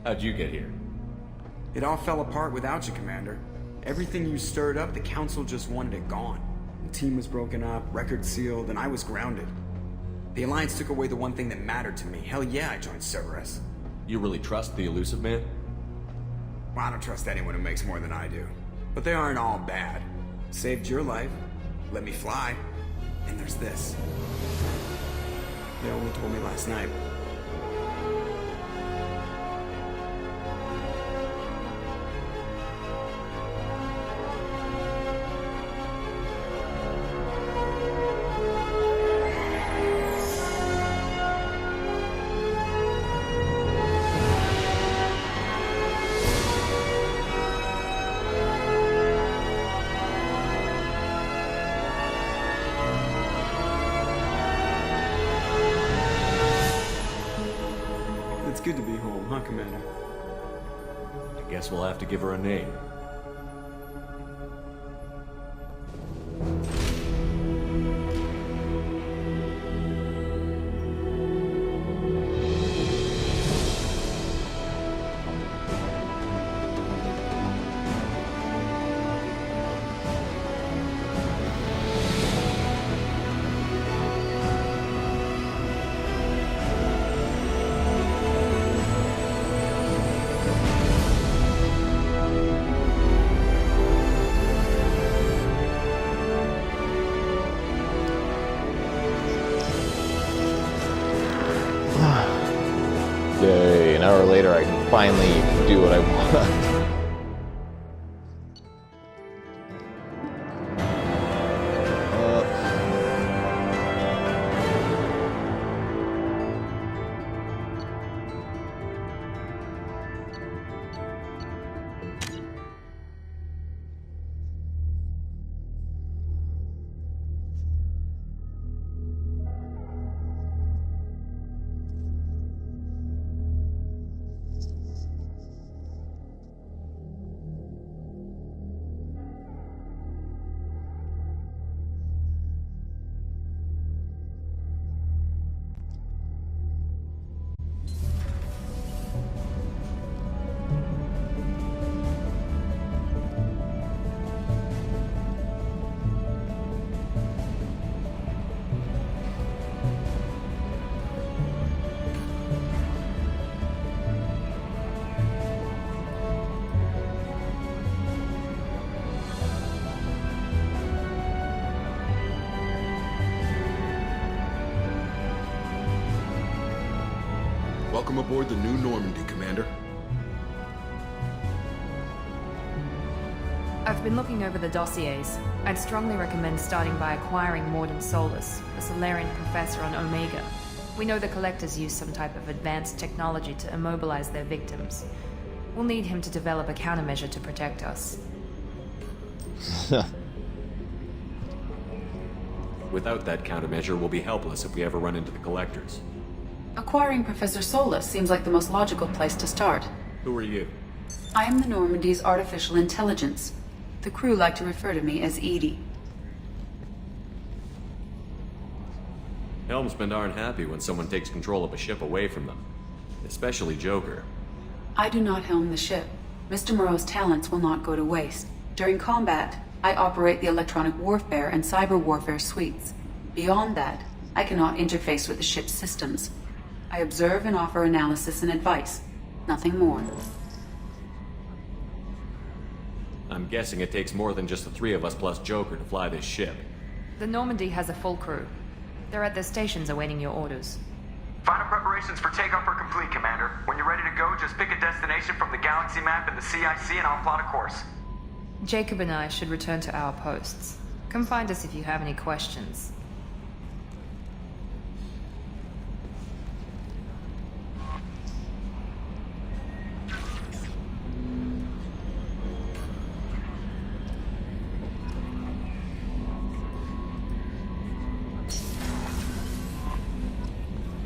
How'd you get here? It all fell apart without you, Commander. Everything you stirred up, the Council just wanted it gone. The team was broken up, records sealed, and I was grounded. The Alliance took away the one thing that mattered to me. Hell yeah, I joined Cerberus. You really trust the Elusive Man? Well, I don't trust anyone who makes more than I do. But they aren't all bad. Saved your life, let me fly, and there's this. They only told me last night. It's good to be home, huh, Commander? I guess we'll have to give her a name. Yay, an hour later I can finally do what I want. Welcome aboard the new Normandy, Commander. I've been looking over the dossiers. I'd strongly recommend starting by acquiring Morden Solus, a Solarian professor on Omega. We know the Collectors use some type of advanced technology to immobilize their victims. We'll need him to develop a countermeasure to protect us. Without that countermeasure, we'll be helpless if we ever run into the Collectors. Acquiring Professor Solus seems like the most logical place to start. Who are you? I am the Normandy's artificial intelligence. The crew like to refer to me as Edie. Helmsmen aren't happy when someone takes control of a ship away from them. Especially Joker. I do not helm the ship. Mr. Moreau's talents will not go to waste. During combat, I operate the electronic warfare and cyber warfare suites. Beyond that, I cannot interface with the ship's systems. I observe and offer analysis and advice. Nothing more. I'm guessing it takes more than just the three of us plus Joker to fly this ship. The Normandy has a full crew. They're at their stations awaiting your orders. Final preparations for takeoff are complete, Commander. When you're ready to go, just pick a destination from the galaxy map in the CIC and I'll plot a course. Jacob and I should return to our posts. Come find us if you have any questions.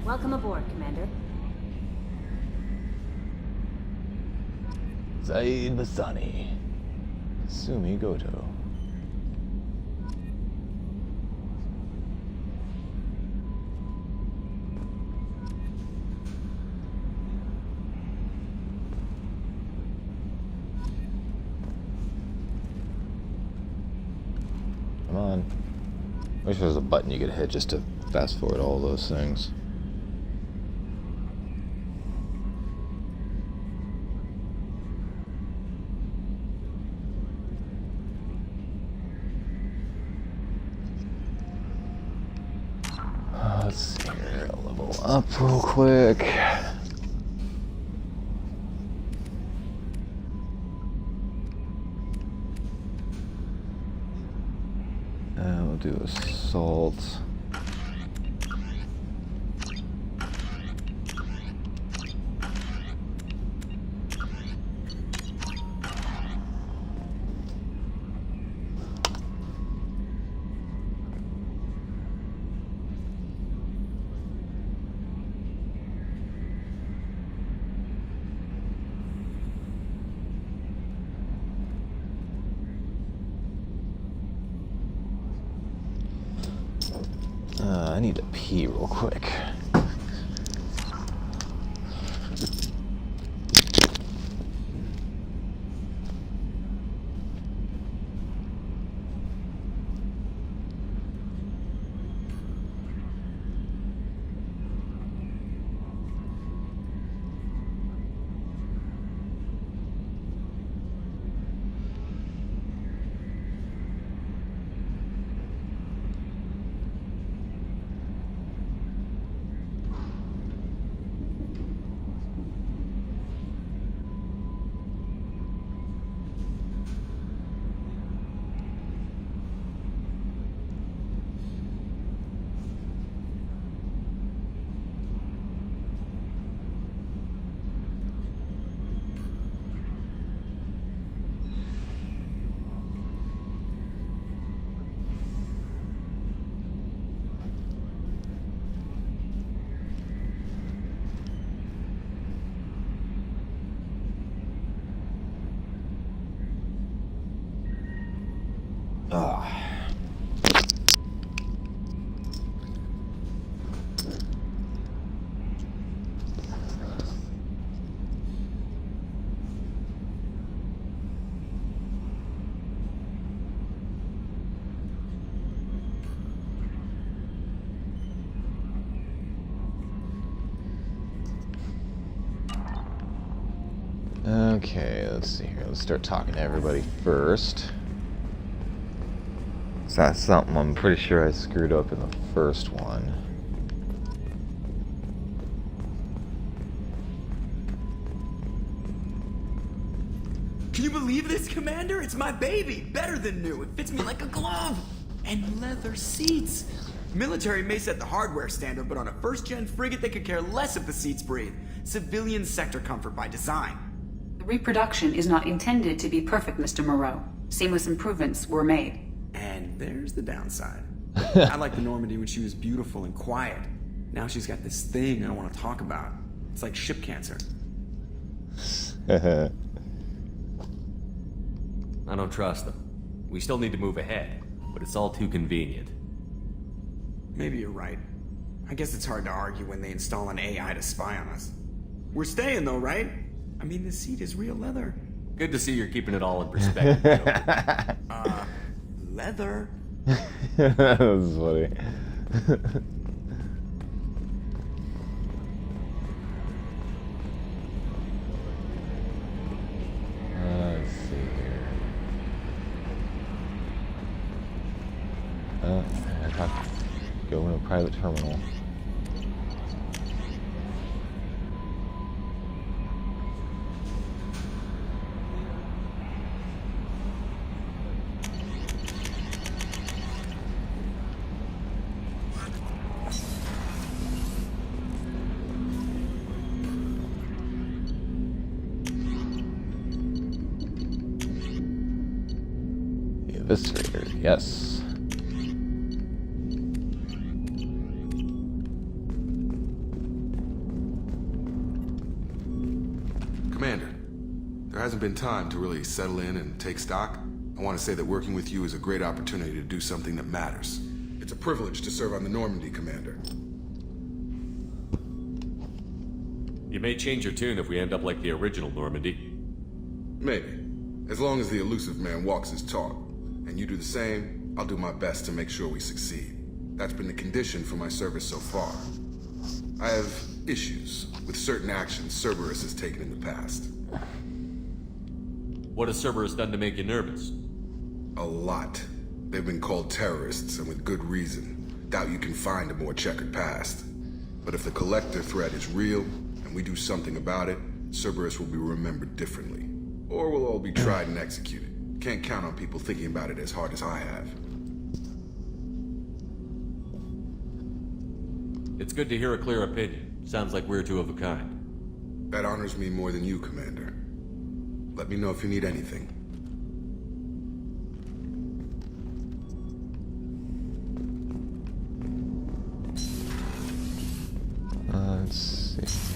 Welcome aboard, Commander. Zaid Masani. Sumi Goto. Come on. I wish there was a button you could hit just to fast forward all those things. Let's see here, level up real quick. We'll do assault. I need to pee real quick. Okay, let's see here. Let's start talking to everybody first. So that's something I'm pretty sure I screwed up in the first one. Can you believe this, Commander? It's my baby. Better than new. It fits me like a glove. And leather seats. Military may set the hardware standard, but on a first-gen frigate, they could care less if the seats breathe. Civilian sector comfort by design. The reproduction is not intended to be perfect, Mr. Moreau. Seamless improvements were made. And there's the downside. I liked the Normandy when she was beautiful and quiet. Now she's got this thing I don't want to talk about. It's like ship cancer. I don't trust them. We still need to move ahead, but it's all too convenient. Maybe you're right. I guess it's hard to argue when they install an AI to spy on us. We're staying though, right? I mean, the seat is real leather. Good to see you're keeping it all in perspective. Leather? That was funny. Let's see here. I have to go in a private terminal. Eviscerator, yes. Commander, there hasn't been time to really settle in and take stock. I want to say that working with you is a great opportunity to do something that matters. It's a privilege to serve on the Normandy, Commander. You may change your tune if we end up like the original Normandy. Maybe. As long as the elusive man walks his talk. And you do the same, I'll do my best to make sure we succeed. That's been the condition for my service so far. I have issues with certain actions Cerberus has taken in the past. What has Cerberus done to make you nervous? A lot. They've been called terrorists, and with good reason. Doubt you can find a more checkered past. But if the Collector threat is real, and we do something about it, Cerberus will be remembered differently. Or we'll all be tried and executed. Can't count on people thinking about it as hard as I have. It's good to hear a clear opinion. Sounds like we're two of a kind. That honors me more than you, Commander. Let me know if you need anything. Let's see.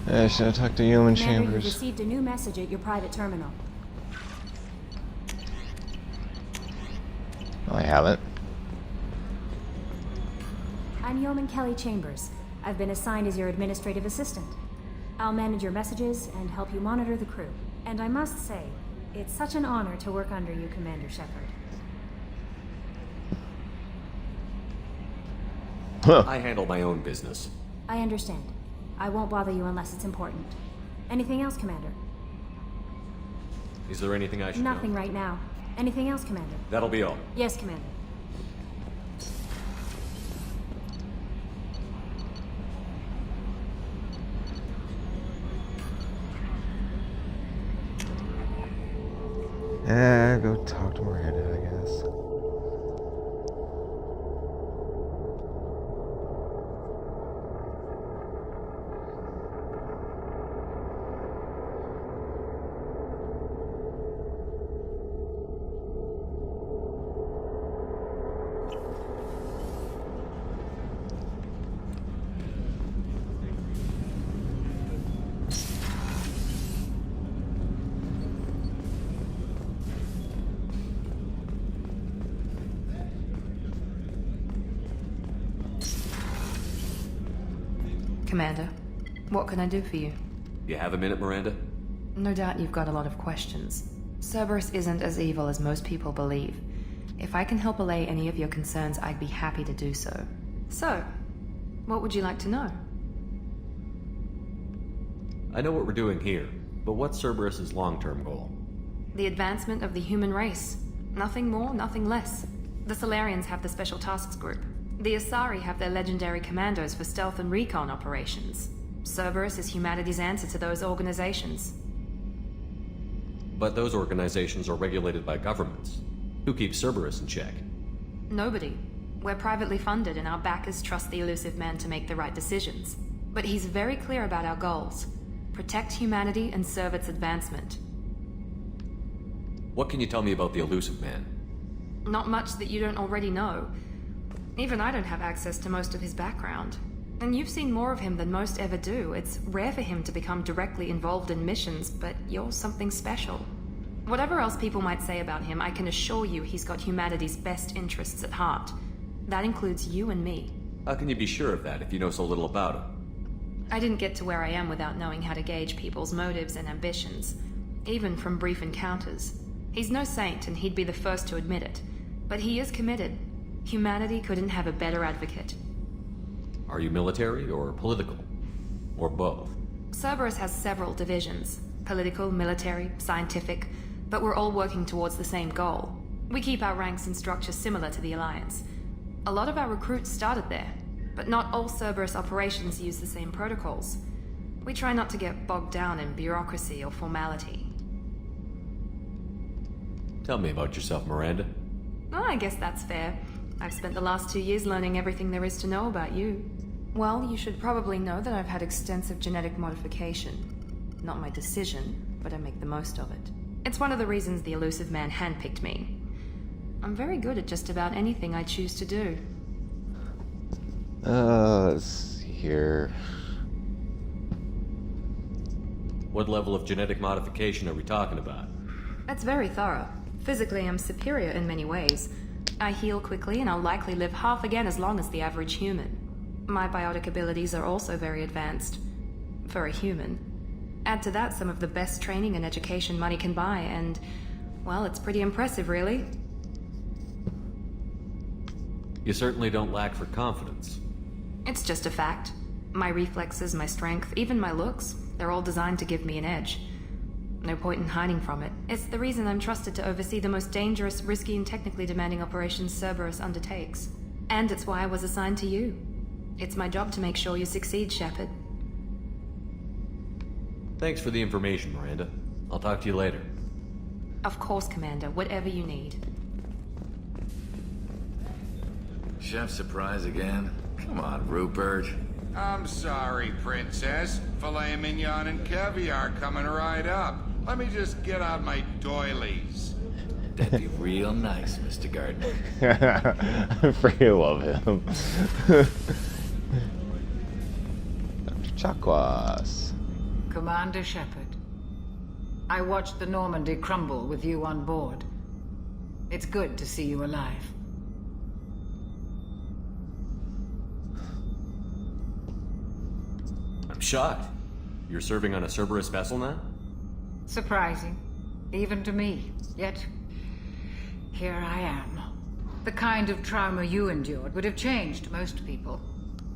I should have talked to Human Commander, Chambers. you've received a new message at your private terminal. No, I haven't. I'm Yeoman Kelly Chambers. I've been assigned as your administrative assistant. I'll manage your messages and help you monitor the crew. And I must say, it's such an honor to work under you, Commander Shepard. I handle my own business. I understand. I won't bother you unless it's important. Anything else, Commander? Is there anything I should Nothing know? right now. Anything else, Commander? That'll be all. Yes, Commander. Go talk to Miranda, I guess. Commander, what can I do for you? You have a minute, Miranda? No doubt you've got a lot of questions. Cerberus isn't as evil as most people believe. If I can help allay any of your concerns, I'd be happy to do so. So, what would you like to know? I know what we're doing here, but what's Cerberus's long-term goal? The advancement of the human race. Nothing more, nothing less. The Solarians have the Special Tasks Group. The Asari have their legendary commandos for stealth and recon operations. Cerberus is humanity's answer to those organizations. But those organizations are regulated by governments. Who keeps Cerberus in check? Nobody. We're privately funded and our backers trust the elusive man to make the right decisions. But he's very clear about our goals. Protect humanity and serve its advancement. What can you tell me about the elusive man? Not much that you don't already know. Even I don't have access to most of his background. And you've seen more of him than most ever do. It's rare for him to become directly involved in missions, but you're something special. Whatever else people might say about him, I can assure you he's got humanity's best interests at heart. That includes you and me. How can you be sure of that if you know so little about him? I didn't get to where I am without knowing how to gauge people's motives and ambitions, even from brief encounters. He's no saint, and he'd be the first to admit it. But he is committed. Humanity couldn't have a better advocate. Are you military or political? Or both? Cerberus has several divisions. Political, military, scientific, but we're all working towards the same goal. We keep our ranks and structure similar to the Alliance. A lot of our recruits started there, but not all Cerberus operations use the same protocols. We try not to get bogged down in bureaucracy or formality. Tell me about yourself, Miranda. Oh, I guess that's fair. I've spent the last 2 years learning everything there is to know about you. Well, you should probably know that I've had extensive genetic modification. Not my decision, but I make the most of it. It's one of the reasons the elusive man handpicked me. I'm very good at just about anything I choose to do. Let's see here. What level of genetic modification are we talking about? That's very thorough. Physically, I'm superior in many ways. I heal quickly, and I'll likely live half again as long as the average human. My biotic abilities are also very advanced. For a human. Add to that some of the best training and education money can buy, and, well, it's pretty impressive, really. You certainly don't lack for confidence. It's just a fact. My reflexes, my strength, even my looks, they're all designed to give me an edge. No point in hiding from it. It's the reason I'm trusted to oversee the most dangerous, risky, and technically demanding operations Cerberus undertakes. And it's why I was assigned to you. It's my job to make sure you succeed, Shepard. Thanks for the information, Miranda. I'll talk to you later. Of course, Commander. Whatever you need. Chef surprise again? Come on, Rupert. I'm sorry, Princess. Filet mignon and caviar coming right up. Let me just get out my doilies. That'd be real nice, Mr. Gardner. I freaking love him. Dr. Chakwas. Commander Shepard, I watched the Normandy crumble with you on board. It's good to see you alive. I'm shocked. You're serving on a Cerberus vessel now? Surprising, even to me. Yet, here I am. The kind of trauma you endured would have changed most people.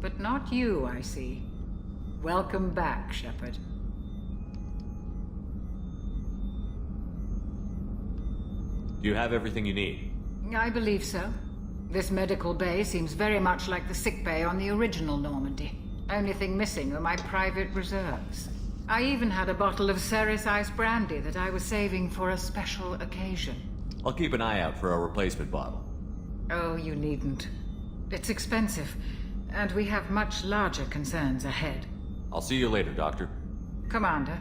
But not you, I see. Welcome back, Shepard. Do you have everything you need? I believe so. This medical bay seems very much like the sick bay on the original Normandy. Only thing missing are my private reserves. I even had a bottle of Ceres Ice brandy that I was saving for a special occasion. I'll keep an eye out for a replacement bottle. Oh, you needn't. It's expensive, and we have much larger concerns ahead. I'll see you later, Doctor. Commander.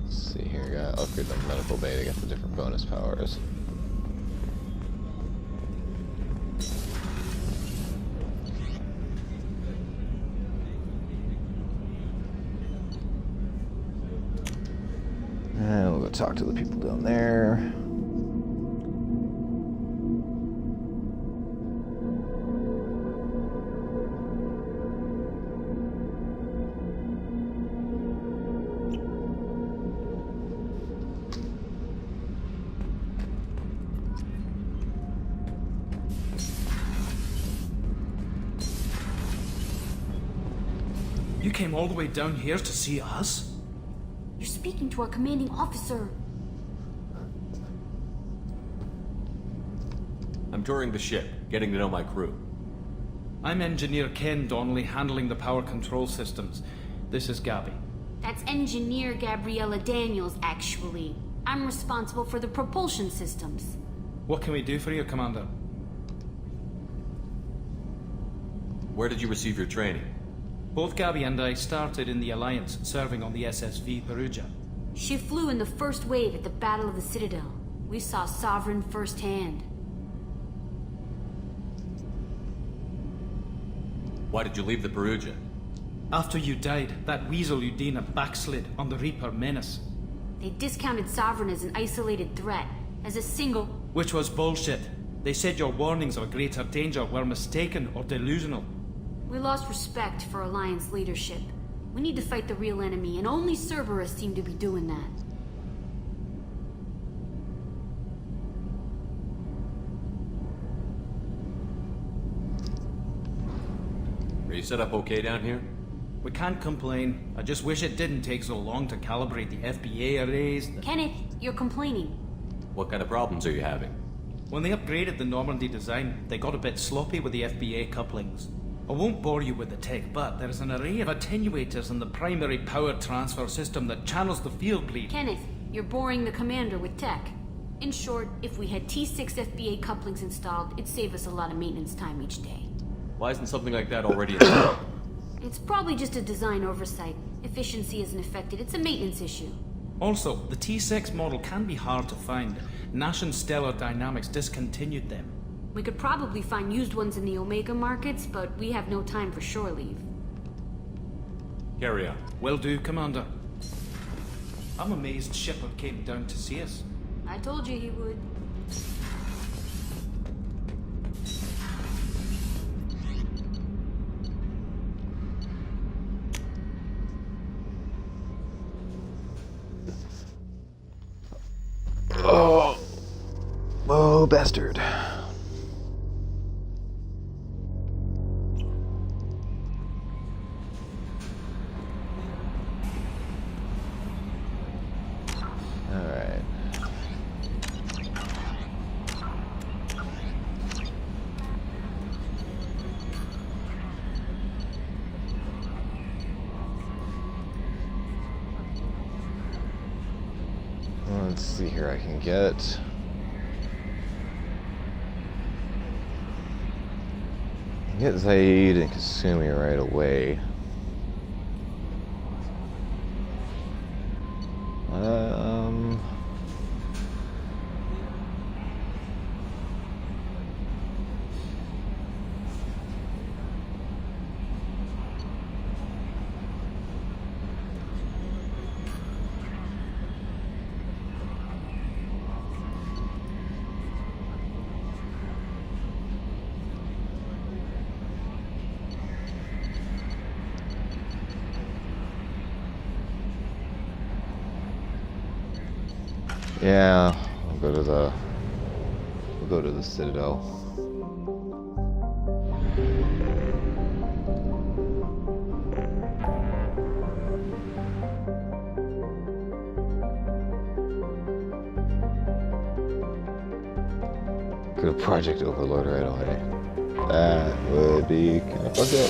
Let's see here, gotta upgrade the medical bay to get the different bonus powers. And we'll go talk to the people down there. You came all the way down here to see us? You're speaking to our commanding officer. I'm touring the ship, getting to know my crew. I'm Engineer Ken Donnelly, handling the power control systems. This is Gabby. That's Engineer Gabriella Daniels, actually. I'm responsible for the propulsion systems. What can we do for you, Commander? Where did you receive your training? Both Gabby and I started in the Alliance, serving on the SSV Perugia. She flew in the first wave at the Battle of the Citadel. We saw Sovereign firsthand. Why did you leave the Perugia? After you died, that weasel Udina backslid on the Reaper menace. They discounted Sovereign as an isolated threat, as a single... Which was bullshit. They said your warnings of a greater danger were mistaken or delusional. We lost respect for Alliance leadership. We need to fight the real enemy, and only Cerberus seem to be doing that. Are you set up okay down here? We can't complain. I just wish it didn't take so long to calibrate the FBA arrays. Kenneth, you're complaining. What kind of problems are you having? When they upgraded the Normandy design, they got a bit sloppy with the FBA couplings. I won't bore you with the tech, but there's an array of attenuators in the primary power transfer system that channels the field bleed. Kenneth, you're boring the commander with tech. In short, if we had T6 FBA couplings installed, it'd save us a lot of maintenance time each day. Why isn't something like that already installed? It's probably just a design oversight. Efficiency isn't affected, it's a maintenance issue. Also, the T6 model can be hard to find. Nash and Stellar Dynamics discontinued them. We could probably find used ones in the Omega markets, but we have no time for shore leave. Carry on. Will do, Commander. I'm amazed Shepard came down to see us. I told you he would. Oh, bastard. Alright. Let's see here, I can get Zaid and Kasumi right away. Yeah, we'll go to the Citadel. Go to Project Overlord right away. That would be kind of fucked up.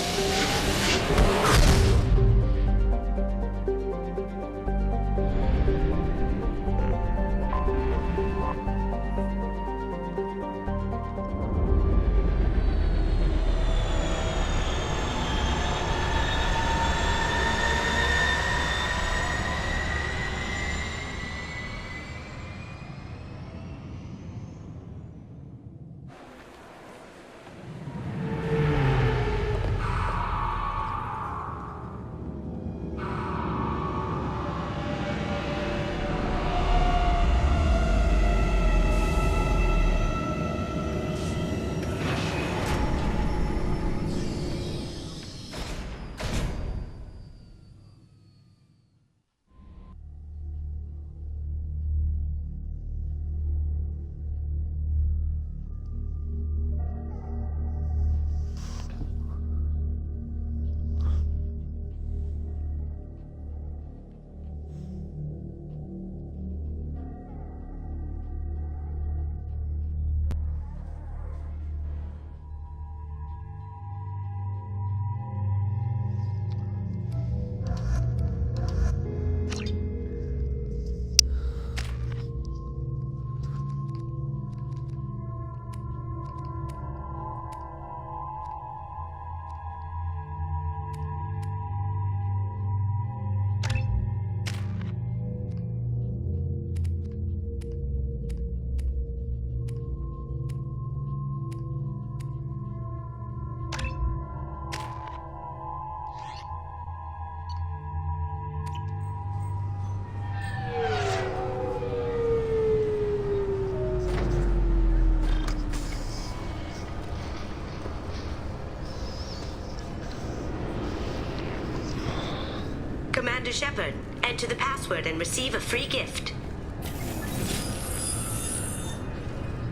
Shepard, enter the password and receive a free gift.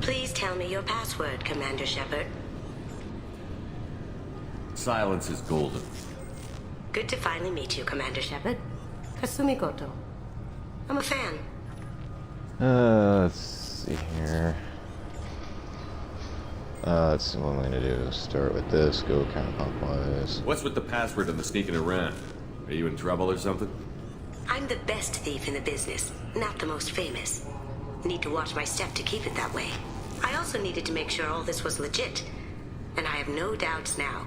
Please tell me your password, Commander Shepard. Silence is golden. Good to finally meet you, Commander Shepard. Kasumi Koto. I'm a fan. Let's see here. Let's see what I'm gonna do. Start with this, go counterclockwise. What's with the password and the sneaking around? Are you in trouble or something? I'm the best thief in the business, not the most famous. Need to watch my step to keep it that way. I also needed to make sure all this was legit. And I have no doubts now.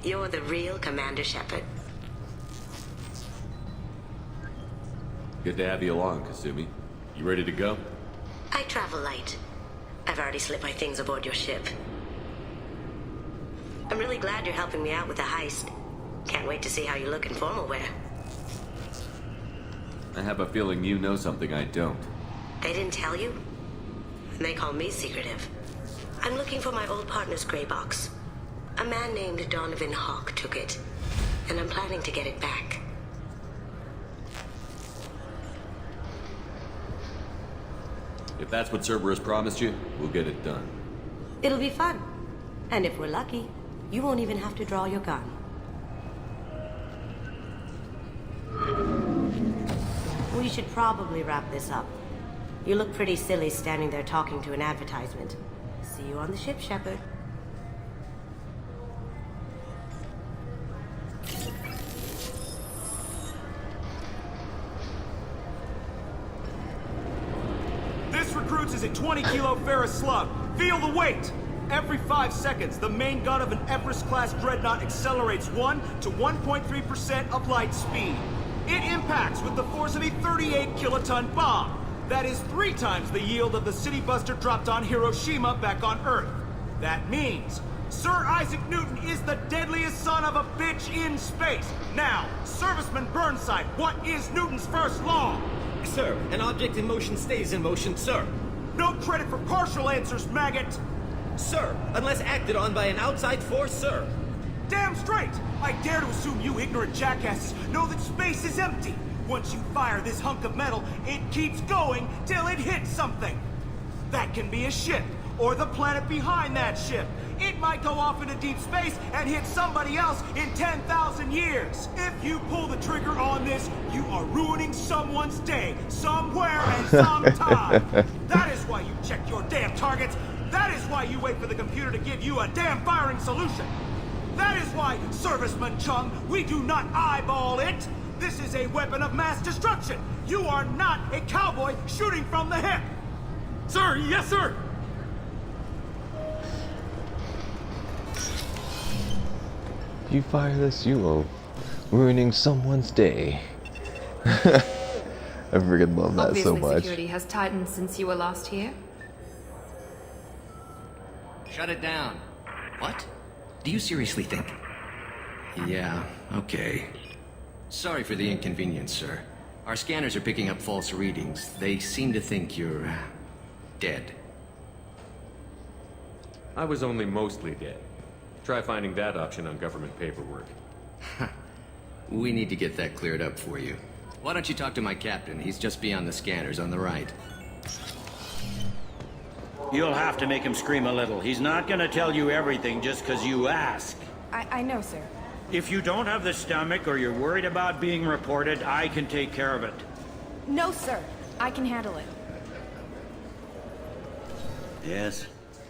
You're the real Commander Shepard. Good to have you along, Kasumi. You ready to go? I travel light. I've already slipped my things aboard your ship. I'm really glad you're helping me out with the heist. Can't wait to see how you look in formal wear. I have a feeling you know something I don't. They didn't tell you? They call me secretive. I'm looking for my old partner's gray box. A man named Donovan Hawk took it, and I'm planning to get it back. If that's what Cerberus promised you, we'll get it done. It'll be fun. And if we're lucky, you won't even have to draw your gun. We should probably wrap this up. You look pretty silly standing there talking to an advertisement. See you on the ship, Shepard. This recruits is a 20-kilo ferrous slug. Feel the weight! Every 5 seconds, the main gun of an Everest-class dreadnought accelerates 1 to 1.3% of light speed. It impacts with the force of a 38-kiloton bomb. That is 3 times the yield of the city buster dropped on Hiroshima back on Earth. That means Sir Isaac Newton is the deadliest son of a bitch in space. Now, Serviceman Burnside, what is Newton's first law? Sir, an object in motion stays in motion, sir. No credit for partial answers, maggot! Sir, unless acted on by an outside force, sir. Damn straight! I dare to assume you ignorant jackasses know that space is empty. Once you fire this hunk of metal, it keeps going till it hits something. That can be a ship, or the planet behind that ship. It might go off into deep space and hit somebody else in 10,000 years. If you pull the trigger on this, you are ruining someone's day, somewhere and sometime. That is why you check your damn targets. That is why you wait for the computer to give you a damn firing solution. That is why, Serviceman Chung, we do not eyeball it. This is a weapon of mass destruction. You are not a cowboy shooting from the hip. Sir, yes, sir. If you fire this, you are ruining someone's day. I freaking love that so Obviously, much. security has tightened since you were last here. Shut it down. What? Do you seriously think? Yeah, okay. Sorry for the inconvenience, sir. Our scanners are picking up false readings. They seem to think you're dead. I was only mostly dead. Try finding that option on government paperwork. We need to get that cleared up for you. Why don't you talk to my captain? He's just beyond the scanners on the right. You'll have to make him scream a little. He's not gonna tell you everything just because you ask. I know, sir. If you don't have the stomach or you're worried about being reported, I can take care of it. No, sir. I can handle it. Yes,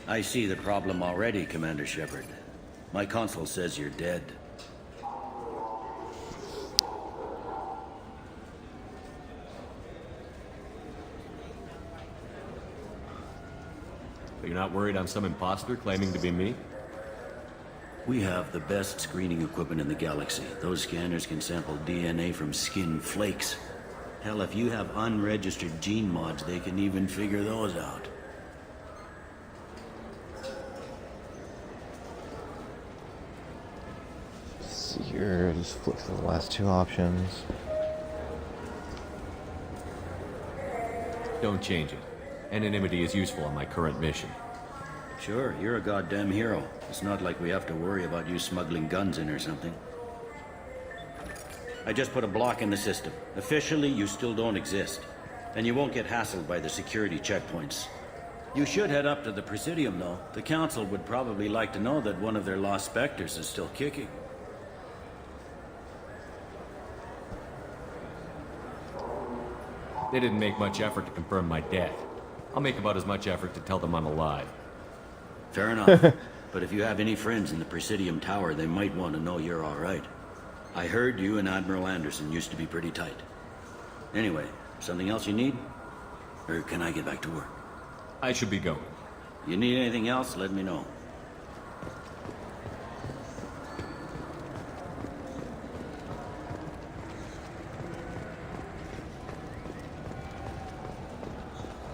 I see the problem already, Commander Shepard. My console says you're dead. But you're not worried I'm some imposter claiming to be me? We have the best screening equipment in the galaxy. Those scanners can sample DNA from skin flakes. Hell, if you have unregistered gene mods, they can even figure those out. Let's see here, just flip through the last 2 options. Don't change it. Anonymity is useful on my current mission. Sure, you're a goddamn hero. It's not like we have to worry about you smuggling guns in or something. I just put a block in the system. Officially, you still don't exist. And you won't get hassled by the security checkpoints. You should head up to the Presidium, though. The Council would probably like to know that one of their lost specters is still kicking. They didn't make much effort to confirm my death. I'll make about as much effort to tell them I'm alive. Fair enough. But if you have any friends in the Presidium Tower, they might want to know you're all right. I heard you and Admiral Anderson used to be pretty tight. Anyway, something else you need? Or can I get back to work? I should be going. You need anything else, let me know.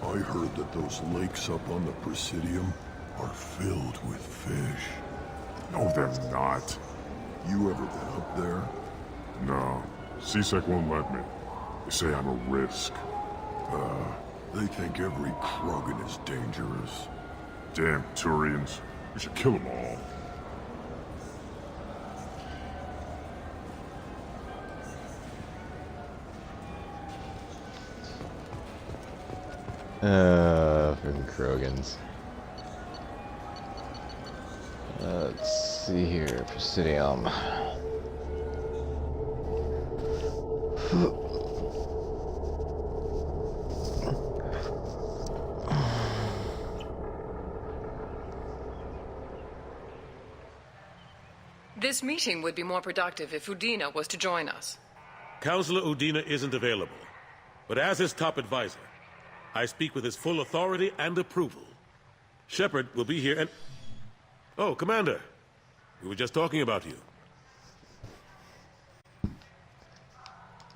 I heard that those lakes up on the Presidium are filled with fish. No, they're not. You ever been up there? No. CSEC won't let me. They say I'm a risk. They think every Krogan is dangerous. Damn Turians. We should kill them all. From Krogans. Let's see here, Presidium. This meeting would be more productive if Udina was to join us. Counselor Udina isn't available, but as his top advisor, I speak with his full authority and approval. Shepard will be here and... Oh, Commander. We were just talking about you.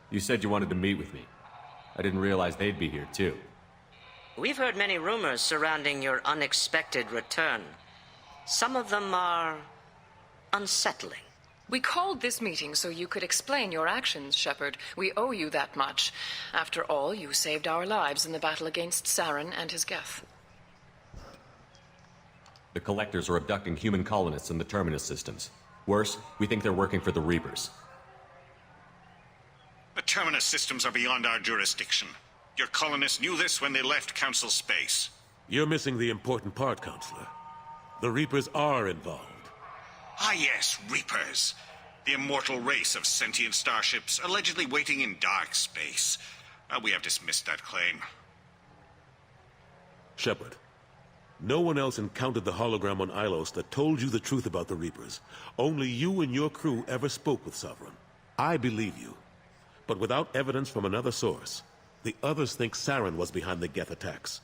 You said you wanted to meet with me. I didn't realize they'd be here, too. We've heard many rumors surrounding your unexpected return. Some of them are unsettling. We called this meeting so you could explain your actions, Shepard. We owe you that much. After all, you saved our lives in the battle against Saren and his Geth. The Collectors are abducting human colonists in the Terminus systems. Worse, we think they're working for the Reapers. The Terminus systems are beyond our jurisdiction. Your colonists knew this when they left Council space. You're missing the important part, Counselor. The Reapers are involved. Ah yes, Reapers. The immortal race of sentient starships allegedly waiting in dark space. We have dismissed that claim. Shepard, no one else encountered the hologram on Ilos that told you the truth about the Reapers. Only you and your crew ever spoke with Sovereign. I believe you. But without evidence from another source, the others think Saren was behind the Geth attacks.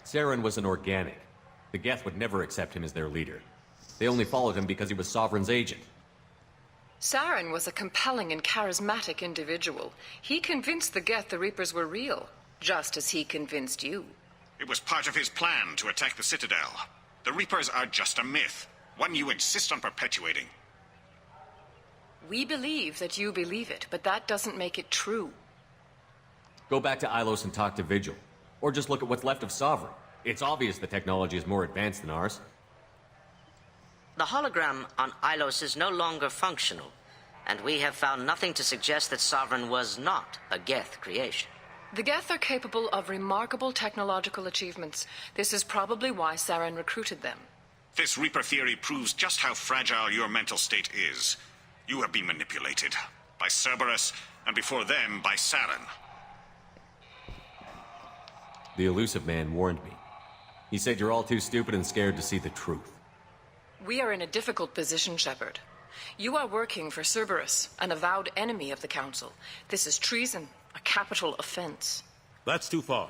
Saren was an organic. The Geth would never accept him as their leader. They only followed him because he was Sovereign's agent. Saren was a compelling and charismatic individual. He convinced the Geth the Reapers were real, just as he convinced you. It was part of his plan to attack the Citadel. The Reapers are just a myth, one you insist on perpetuating. We believe that you believe it, but that doesn't make it true. Go back to Ilos and talk to Vigil. Or just look at what's left of Sovereign. It's obvious the technology is more advanced than ours. The hologram on Ilos is no longer functional, and we have found nothing to suggest that Sovereign was not a Geth creation. The Geth are capable of remarkable technological achievements. This is probably why Saren recruited them. This Reaper theory proves just how fragile your mental state is. You have been manipulated. By Cerberus, and before them, by Saren. The elusive man warned me. He said you're all too stupid and scared to see the truth. We are in a difficult position, Shepard. You are working for Cerberus, an avowed enemy of the Council. This is treason, a capital offense. That's too far.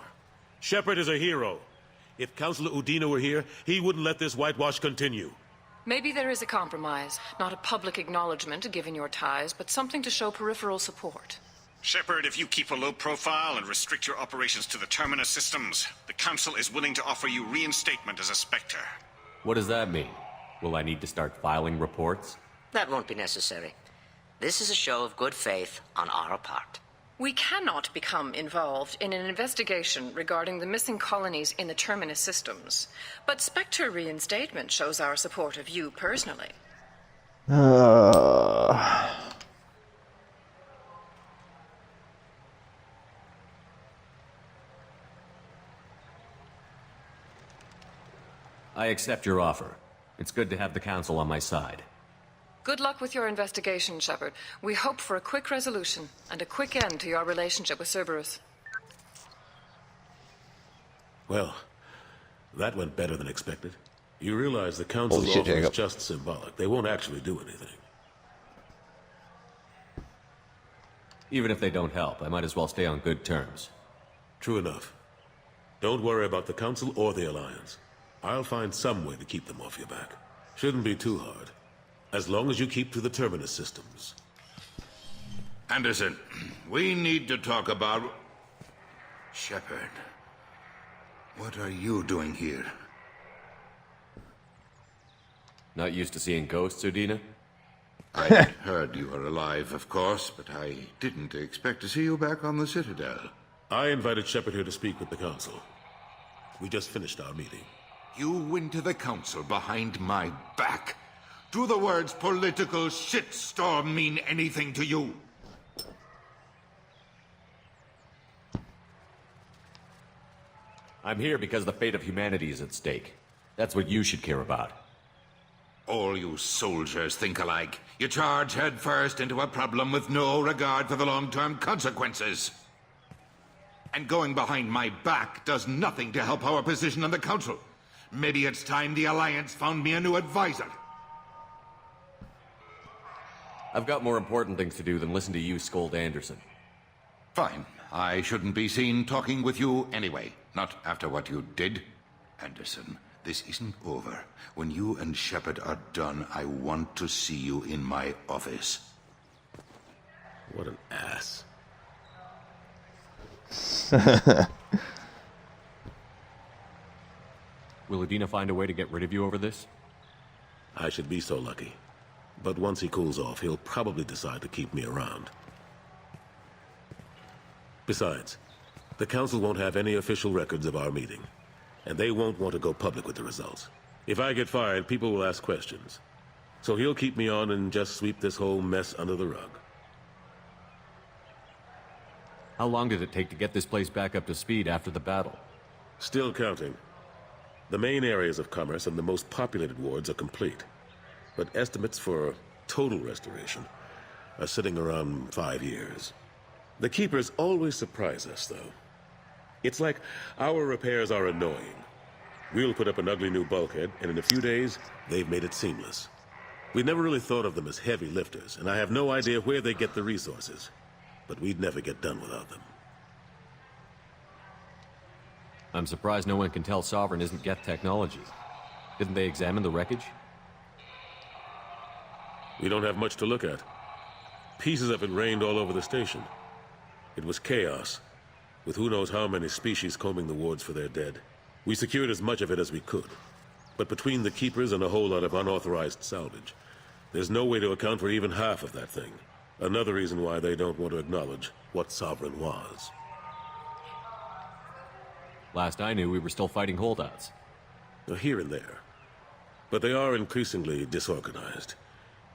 Shepard is a hero. If Counselor Udina were here, he wouldn't let this whitewash continue. Maybe there is a compromise. Not a public acknowledgement given your ties, but something to show peripheral support. Shepard, if you keep a low profile and restrict your operations to the Terminus systems, the Council is willing to offer you reinstatement as a Spectre. What does that mean? Will I need to start filing reports? That won't be necessary. This is a show of good faith on our part. We cannot become involved in an investigation regarding the missing colonies in the Terminus systems, but Spectre reinstatement shows our support of you personally. I accept your offer. It's good to have the Council on my side. Good luck with your investigation, Shepard. We hope for a quick resolution and a quick end to your relationship with Cerberus. Well, that went better than expected. You realize the Council's offer is just symbolic. They won't actually do anything. Even if they don't help, I might as well stay on good terms. True enough. Don't worry about the Council or the Alliance. I'll find some way to keep them off your back. Shouldn't be too hard. As long as you keep to the Terminus systems. Anderson, we need to talk about... Shepard. What are you doing here? Not used to seeing ghosts, Udina? I had heard you were alive, of course, but I didn't expect to see you back on the Citadel. I invited Shepard here to speak with the Council. We just finished our meeting. You went to the Council behind my back. Do the words political shitstorm mean anything to you? I'm here because the fate of humanity is at stake. That's what you should care about. All you soldiers think alike. You charge headfirst into a problem with no regard for the long-term consequences. And going behind my back does nothing to help our position on the Council. Maybe it's time the Alliance found me a new advisor. I've got more important things to do than listen to you scold Anderson. Fine. I shouldn't be seen talking with you anyway. Not after what you did. Anderson, this isn't over. When you and Shepard are done, I want to see you in my office. What an ass. Will Udina find a way to get rid of you over this? I should be so lucky. But once he cools off, he'll probably decide to keep me around. Besides, the Council won't have any official records of our meeting, and they won't want to go public with the results. If I get fired, people will ask questions. So he'll keep me on and just sweep this whole mess under the rug. How long did it take to get this place back up to speed after the battle? Still counting. The main areas of commerce and the most populated wards are complete. But estimates for total restoration are sitting around 5 years. The Keepers always surprise us, though. It's like our repairs are annoying. We'll put up an ugly new bulkhead, and in a few days, they've made it seamless. We never really thought of them as heavy lifters, and I have no idea where they get the resources. But we'd never get done without them. I'm surprised no one can tell Sovereign isn't Geth technology. Didn't they examine the wreckage? We don't have much to look at. Pieces of it rained all over the station. It was chaos, with who knows how many species combing the wards for their dead. We secured as much of it as we could. But between the Keepers and a whole lot of unauthorized salvage, there's no way to account for even half of that thing. Another reason why they don't want to acknowledge what Sovereign was. Last I knew, we were still fighting holdouts. Here and there. But they are increasingly disorganized.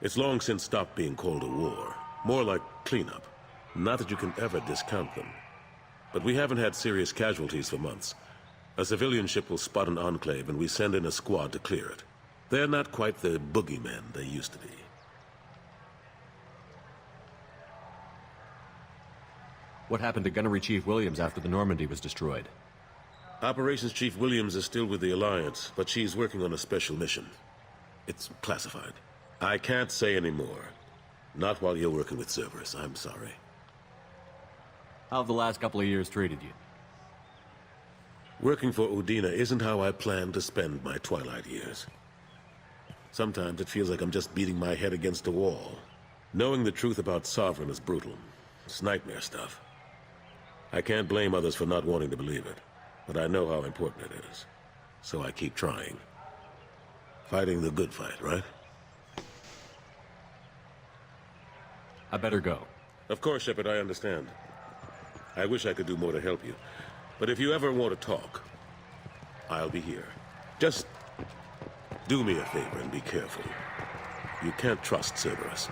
It's long since stopped being called a war. More like cleanup. Not that you can ever discount them. But we haven't had serious casualties for months. A civilian ship will spot an enclave and we send in a squad to clear it. They're not quite the boogeymen they used to be. What happened to Gunnery Chief Williams after the Normandy was destroyed? Operations Chief Williams is still with the Alliance, but she's working on a special mission. It's classified. I can't say any more. Not while you're working with Cerberus, I'm sorry. How have the last couple of years treated you? Working for Udina isn't how I planned to spend my twilight years. Sometimes it feels like I'm just beating my head against a wall. Knowing the truth about Sovereign is brutal. It's nightmare stuff. I can't blame others for not wanting to believe it, but I know how important it is. So I keep trying. Fighting the good fight, right? I better go. Of course, Shepard, I understand. I wish I could do more to help you. But if you ever want to talk, I'll be here. Just do me a favor and be careful. You can't trust Cerberus.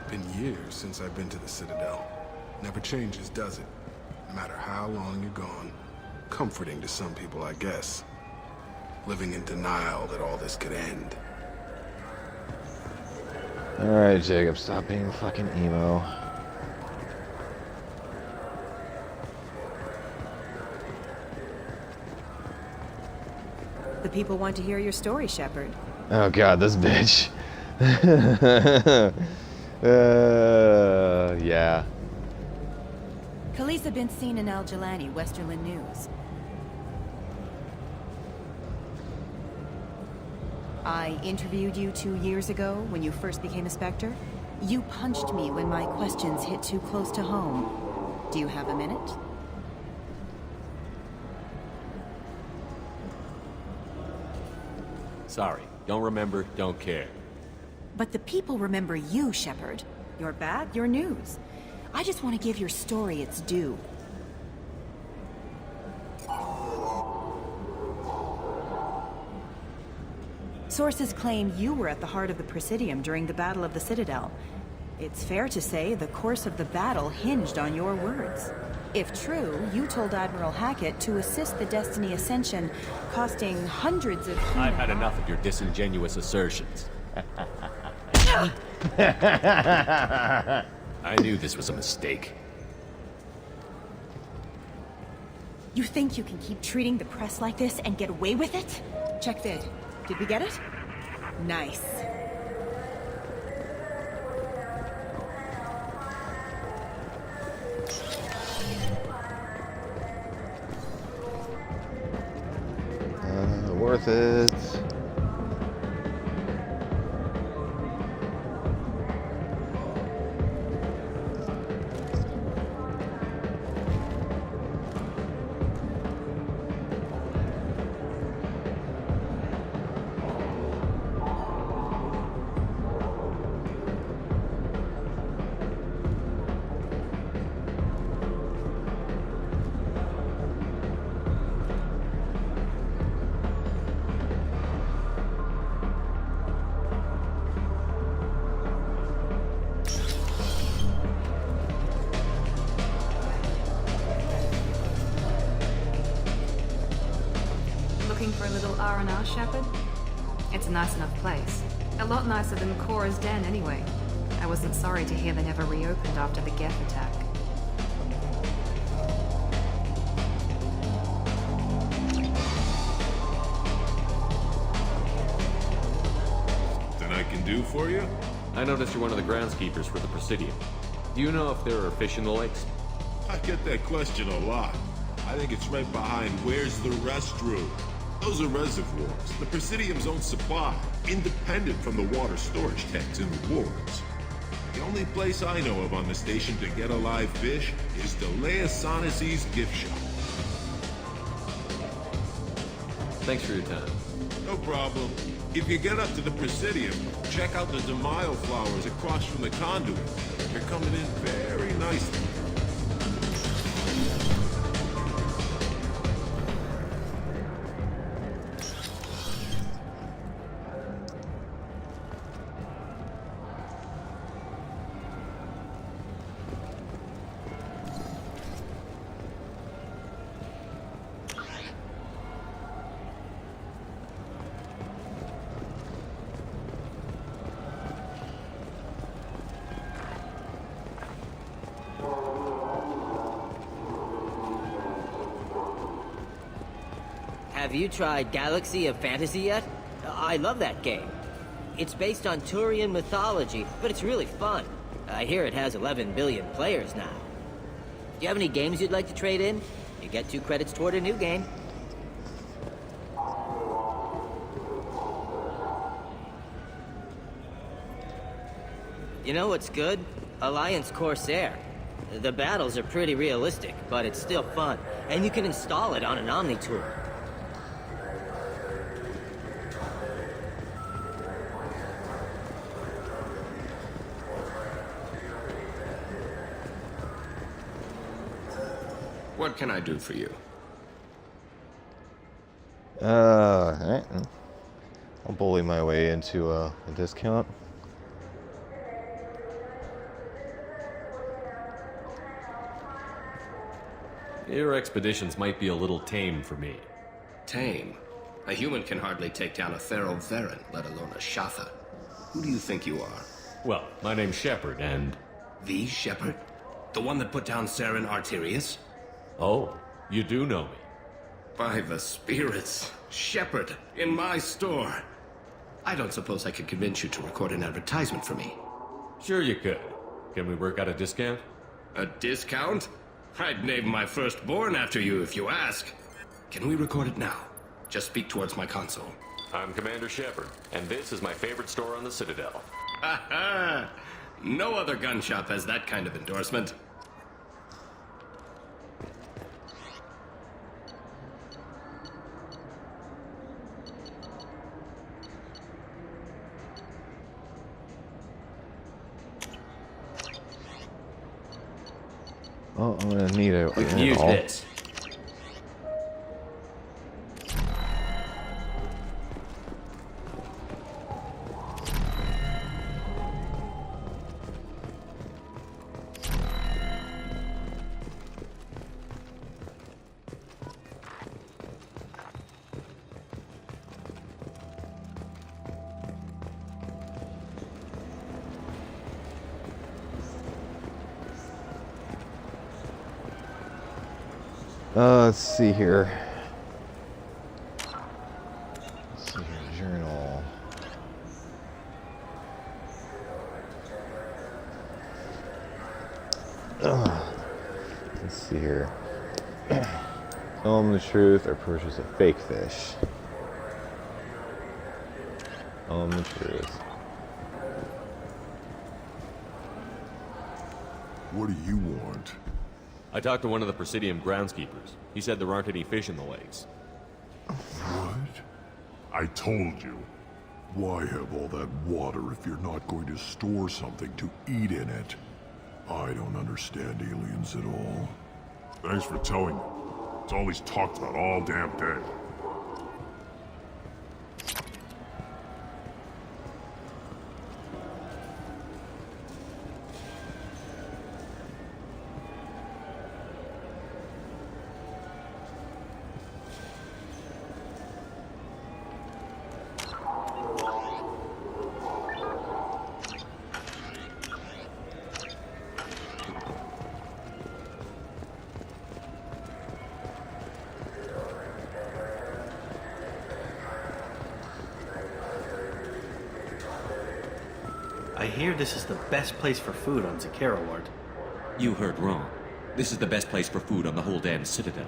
Been years since I've been to the Citadel. Never changes, does it? No matter how long you're gone. Comforting to some people, I guess. Living in denial that all this could end. Alright, Jacob, stop being fucking emo. The people want to hear your story, Shepard. Oh god, this bitch. Yeah. Khaleesa been seen in Al Jalani, Westerland News. I interviewed you 2 years ago when you first became a Spectre. You punched me when my questions hit too close to home. Do you have a minute? Sorry. Don't remember, don't care. But the people remember you, Shepard. You're back, your news. I just want to give your story its due. Sources claim you were at the heart of the Presidium during the Battle of the Citadel. It's fair to say the course of the battle hinged on your words. If true, you told Admiral Hackett to assist the Destiny Ascension, costing hundreds of human I've had enough of your disingenuous assertions. I knew this was a mistake. You think you can keep treating the press like this and get away with it? Check vid. Did we get it? Nice. Worth it. For a little R&R, Shepard? It's a nice enough place. A lot nicer than Cora's den, anyway. I wasn't sorry to hear they never reopened after the Geth attack. Something I can do for you? I noticed you're one of the groundskeepers for the Presidium. Do you know if there are fish in the lakes? I get that question a lot. I think it's right behind where's the restroom. Those are reservoirs, the Presidium's own supply, independent from the water storage tanks in the wards. The only place I know of on the station to get a live fish is Delea Sonasy's gift shop. Thanks for your time. No problem. If you get up to the Presidium, check out the Demaio flowers across from the conduit. They're coming in very nicely. Have you tried Galaxy of Fantasy yet? I love that game. It's based on Turian mythology, but it's really fun. I hear it has 11 billion players now. Do you have any games you'd like to trade in? You get 2 credits toward a new game. You know what's good? Alliance Corsair. The battles are pretty realistic, but it's still fun. And you can install it on an Omni tool. What can I do for you? Alright. I'll bully my way into a discount. Your expeditions might be a little tame for me. Tame? A human can hardly take down a Pharaoh Varen, let alone a Shatha. Who do you think you are? Well, my name's Shepard, and... The Shepard? The one that put down Saren Arterius? Oh, you do know me. By the spirits. Shepard, in my store. I don't suppose I could convince you to record an advertisement for me. Sure you could. Can we work out a discount? A discount? I'd name my firstborn after you if you ask. Can we record it now? Just speak towards my console. I'm Commander Shepard, and this is my favorite store on the Citadel. Ha ha! No other gun shop has that kind of endorsement. Oh, I'm gonna need a. We can use this. Let's see here. Let's see here, journal. Let's see here. Tell them the truth or purchase a fake fish. Tell them the truth. What do you want? I talked to one of the Presidium groundskeepers. He said there aren't any fish in the lakes. What? I told you. Why have all that water if you're not going to store something to eat in it? I don't understand aliens at all. Thanks for telling me. It's all he's talked about all damn day. I hear this is the best place for food on Zakera, Lord. You heard wrong. This is the best place for food on the whole damn Citadel.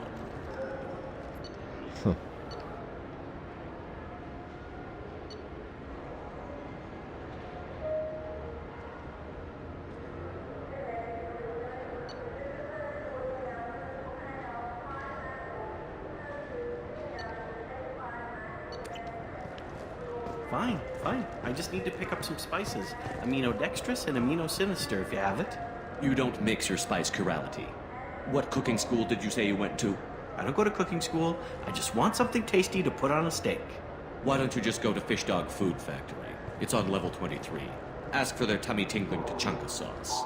Fine, fine. I just need to pick up some spices. Aminodextrous and aminosinister, if you have it. You don't mix your spice chirality. What cooking school did you say you went to? I don't go to cooking school. I just want something tasty to put on a steak. Why don't you just go to Fish Dog Food Factory? It's on level 23. Ask for their tummy-tingling Tachanka sauce.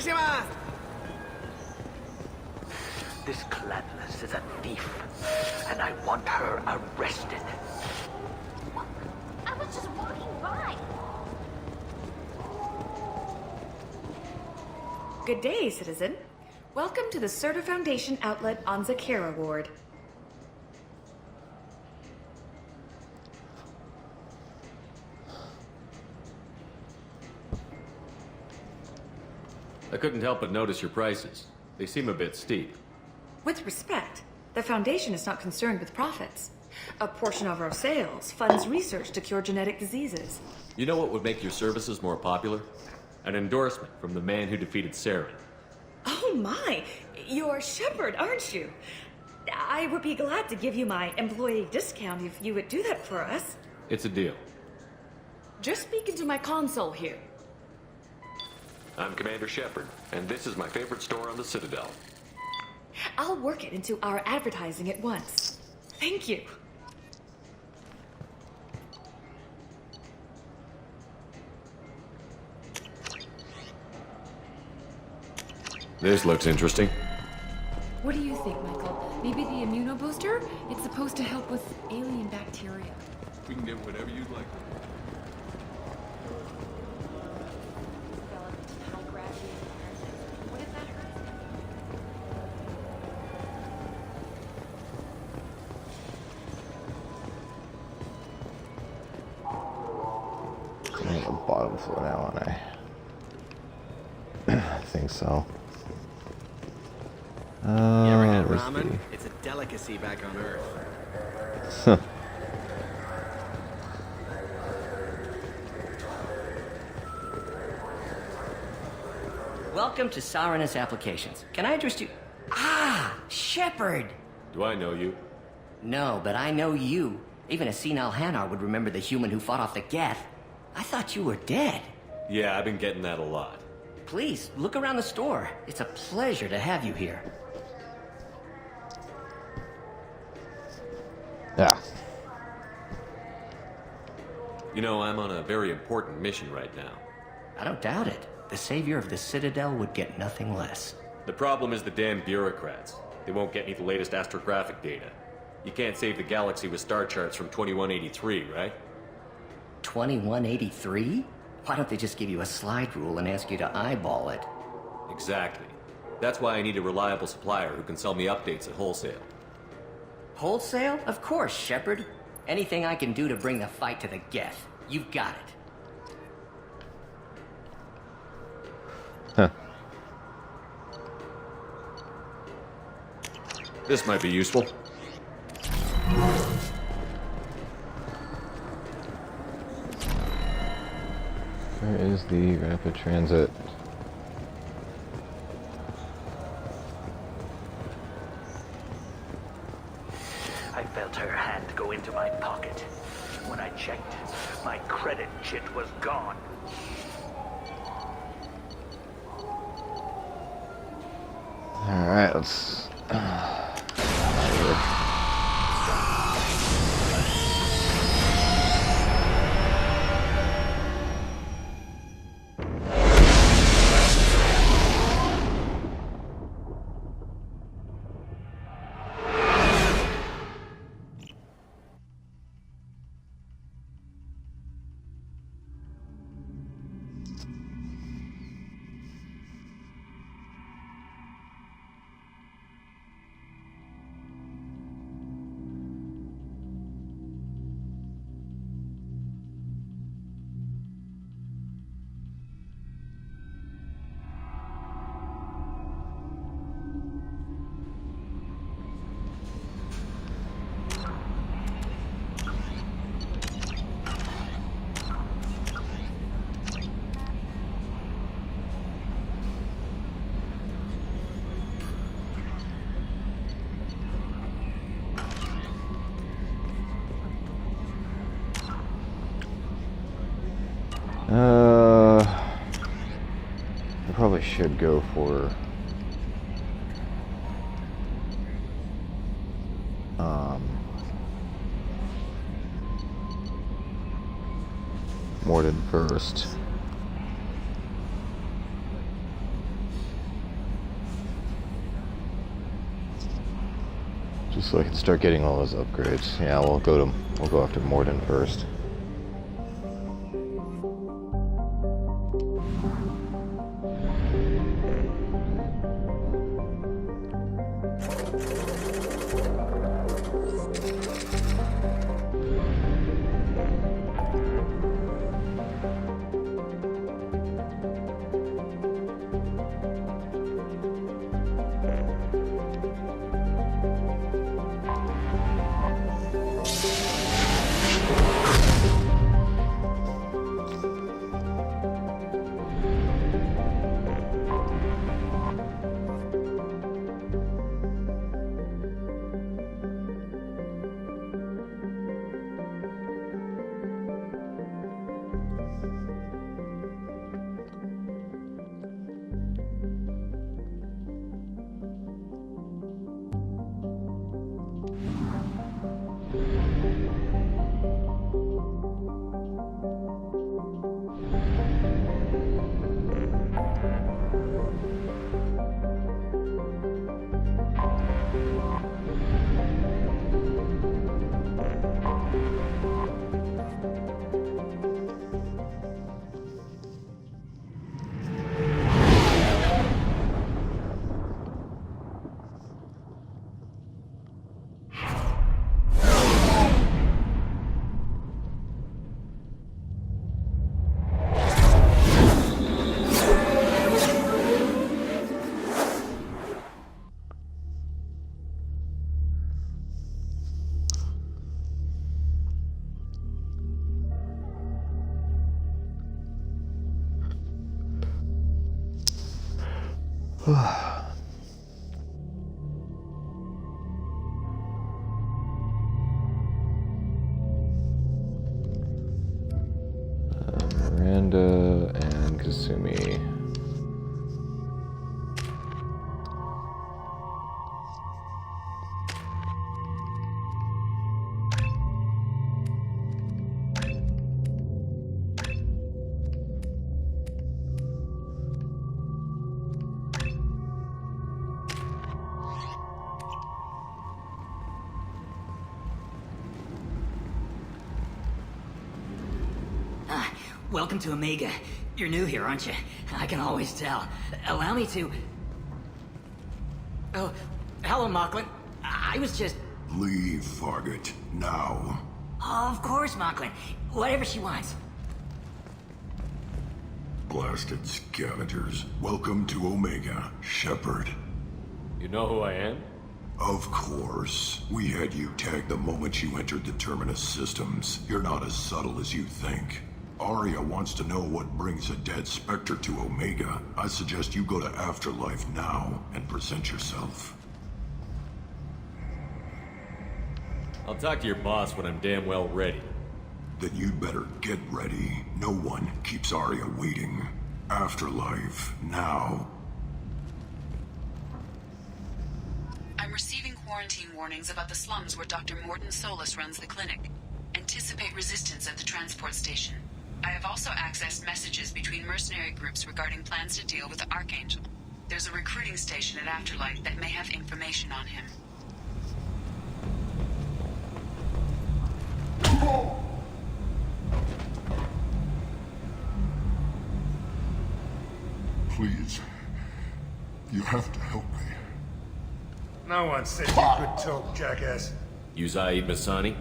This Cladless is a thief, and I want her arrested. I was just walking by. Good day, citizen. Welcome to the Serta Foundation outlet on Zakira Ward. I couldn't help but notice your prices. They seem a bit steep. With respect, the Foundation is not concerned with profits. A portion of our sales funds research to cure genetic diseases. You know what would make your services more popular? An endorsement from the man who defeated Saren. Oh my! You're Shepard, aren't you? I would be glad to give you my employee discount if you would do that for us. It's a deal. Just speak into my console here. I'm Commander Shepard, and this is my favorite store on the Citadel. I'll work it into our advertising at once. Thank you. This looks interesting. What do you think, Michael? Maybe the immunobooster? It's supposed to help with alien bacteria. We can get whatever you'd like. I'm on the bottom floor now, aren't I? I think so. You ever had where's ramen? It's a delicacy back on Earth. the- Welcome to Saranus Applications. Can I interest you? Ah, Shepard! Do I know you? No, but I know you. Even a senile Hanar would remember the human who fought off the Geth. I thought you were dead. Yeah, I've been getting that a lot. Please, look around the store. It's a pleasure to have you here. Yeah. You know, I'm on a very important mission right now. I don't doubt it. The savior of the Citadel would get nothing less. The problem is the damn bureaucrats. They won't get me the latest astrographic data. You can't save the galaxy with star charts from 2183, right? 2183? Why don't they just give you a slide rule and ask you to eyeball it? Exactly. That's why I need a reliable supplier who can sell me updates at wholesale. Wholesale? Of course, Shepard. Anything I can do to bring the fight to the Geth. You've got it. Huh. This might be useful. Where is the rapid transit? I felt her hand go into my pocket. When I checked, my credit chit was gone. Alright, let's... I probably should go for Mordin first. So I can start getting all those upgrades. Yeah, we'll go after Morden first. Miranda and Kasumi. Welcome to Omega. You're new here, aren't you? I can always tell. Allow me to... Oh, hello, Mocklin. I was just... Leave, Fargate. Now. Oh, of course, Mocklin. Whatever she wants. Blasted scavengers. Welcome to Omega, Shepard. You know who I am? Of course. We had you tagged the moment you entered the Terminus systems. You're not as subtle as you think. Arya wants to know what brings a dead Spectre to Omega. I suggest you go to Afterlife now and present yourself. I'll talk to your boss when I'm damn well ready. Then you'd better get ready. No one keeps Arya waiting. Afterlife now. I'm receiving quarantine warnings about the slums where Dr. Morden Solus runs the clinic. Anticipate resistance at the transport station. I have also accessed messages between mercenary groups regarding plans to deal with the Archangel. There's a recruiting station at Afterlife that may have information on him. Please. You have to help me. No one said you could talk, jackass. You Zaid Masani?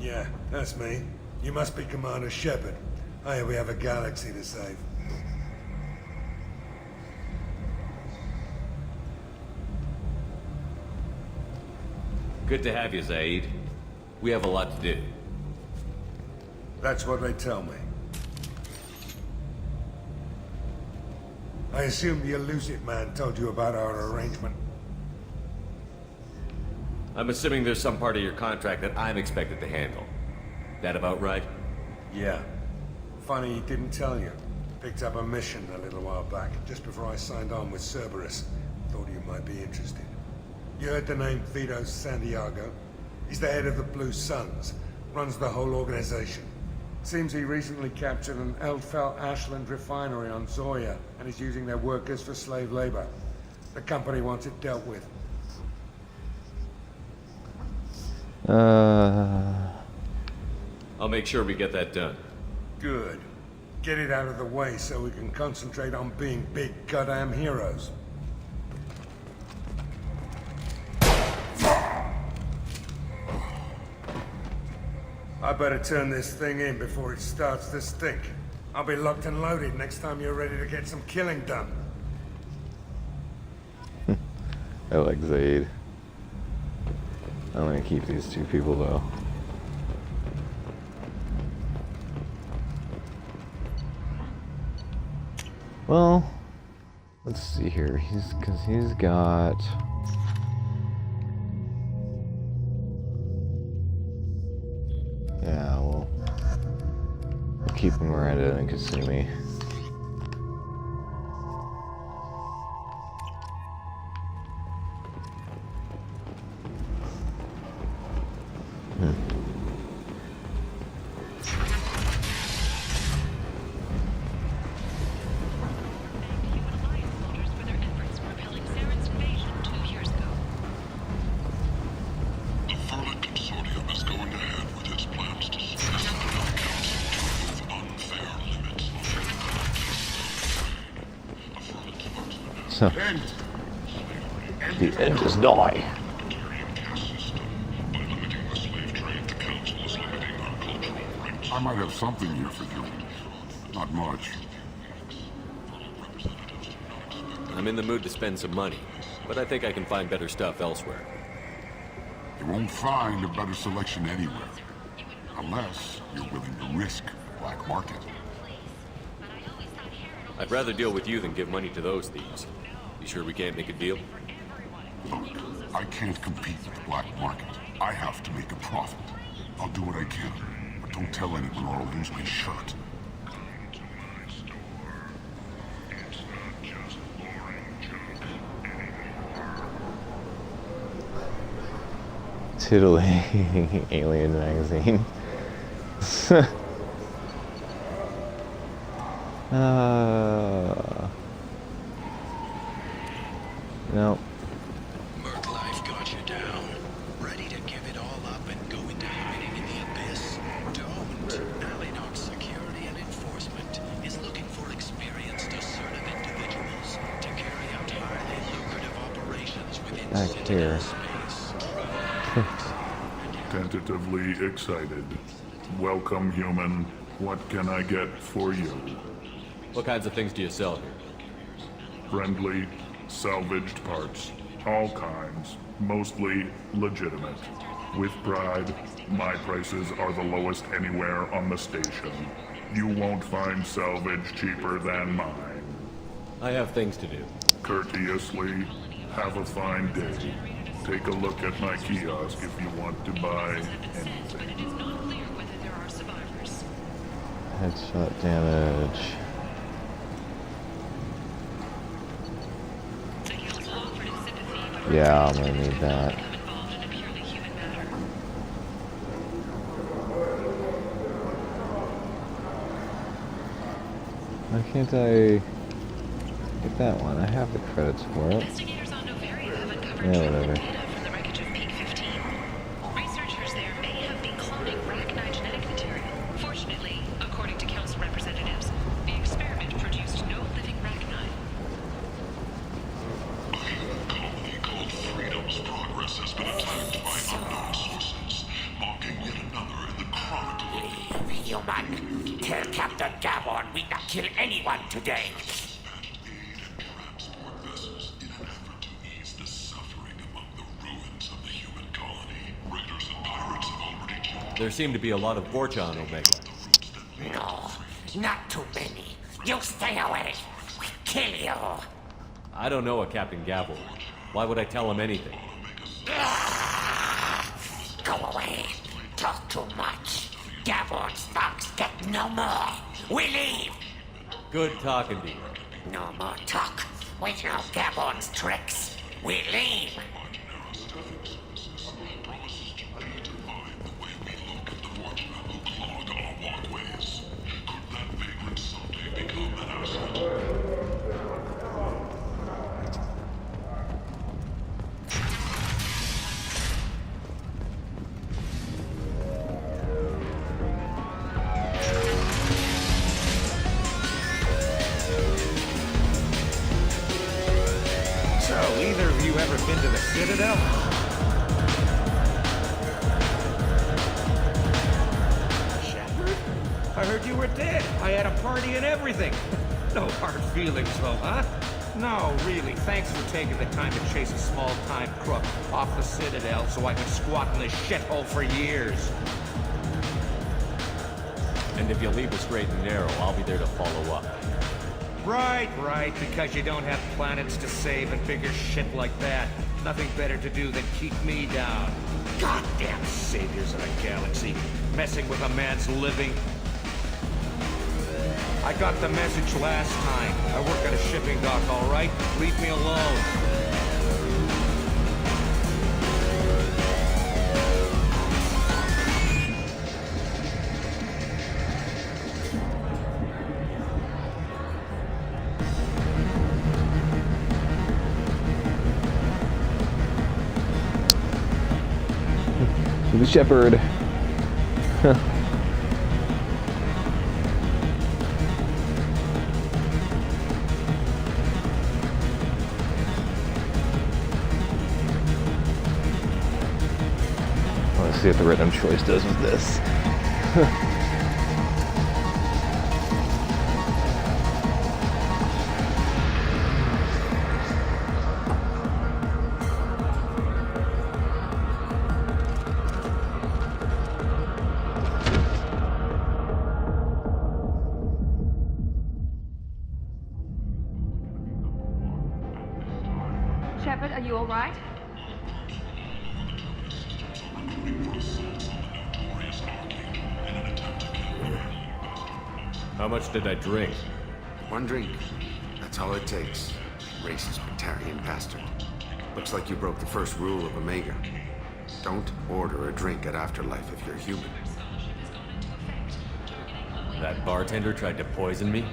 Yeah, that's me. You must be Commander Shepard. Hey, we have a galaxy to save. Good to have you, Zaid. We have a lot to do. That's what they tell me. I assume the Elusive Man told you about our arrangement. I'm assuming there's some part of your contract that I'm expected to handle. That about right? Yeah. Funny he didn't tell you. Picked up a mission a little while back, just before I signed on with Cerberus. Thought you might be interested. You heard the name Vito Santiago? He's the head of the Blue Suns. Runs the whole organization. Seems he recently captured an Eldfell Ashland refinery on Zoya, and is using their workers for slave labor. The company wants it dealt with. I'll make sure we get that done. Good. Get it out of the way so we can concentrate on being big goddamn heroes. I better turn this thing in before it starts to stink. I'll be locked and loaded next time you're ready to get some killing done. I like Zaid. I'm gonna keep these two people though. Well, let's see here. He's got. Yeah, well, we'll keep him around and Kasumi. The end is nigh. I might have something here for you. Not much. I'm in the mood to spend some money, but I think I can find better stuff elsewhere. You won't find a better selection anywhere. Unless you're willing to risk the black market. I'd rather deal with you than give money to those thieves. You sure we can't make a deal? Look, I can't compete with the black market. I have to make a profit. I'll do what I can, but don't tell anyone or I'll lose my shirt. Titillating Alien magazine. No. Merc life got you down. Ready to give it all up and go into hiding in the abyss? Don't. Alinox Security and Enforcement is looking for experienced, assertive individuals to carry out highly lucrative operations within Back here. Tentatively excited. Welcome, human. What can I get for you? What kinds of things do you sell here? Friendly, salvaged parts. All kinds. Mostly legitimate. With pride, my prices are the lowest anywhere on the station. You won't find salvage cheaper than mine. I have things to do. Courteously, have a fine day. Take a look at my kiosk if you want to buy anything. Headshot damage. Yeah, I'm gonna need that. Why can't I get that one? I have the credits for it. Yeah, whatever. Researchers there may have been cloning Rachni genetic material. Fortunately, according to Council representatives, the experiment produced no living Rachni. A colony called Freedom's progress has been attacked by unknown sources, marking yet another in the chronicle. Human, tell Captain Gavon we not kill anyone today. There seem to be a lot of Vorcha on Omega. No, not too many. You stay away. We kill you. I don't know a Captain Gavel. Why would I tell him anything? Go away. Talk too much. Gavon's thugs get no more. We leave. Good talking to you. No more talk. We know Gavon's tricks. We leave. I heard you were dead. I had a party and everything. No hard feelings, though, huh? No, really, thanks for taking the time to chase a small-time crook off the Citadel so I could squat in this shithole for years. And if you leave the straight and narrow, I'll be there to follow up. Right, because you don't have planets to save and bigger shit like that. Nothing better to do than keep me down. Goddamn saviors of the galaxy, messing with a man's living. I got the message last time. I work at a shipping dock, all right? Leave me alone. The shepherd. Let's see what the random choice does with this. Shepard, are you all right? How much did I drink? One drink. That's all it takes. Racist Batarian bastard. Looks like you broke the first rule of Omega. Don't order a drink at Afterlife if you're human. That bartender tried to poison me?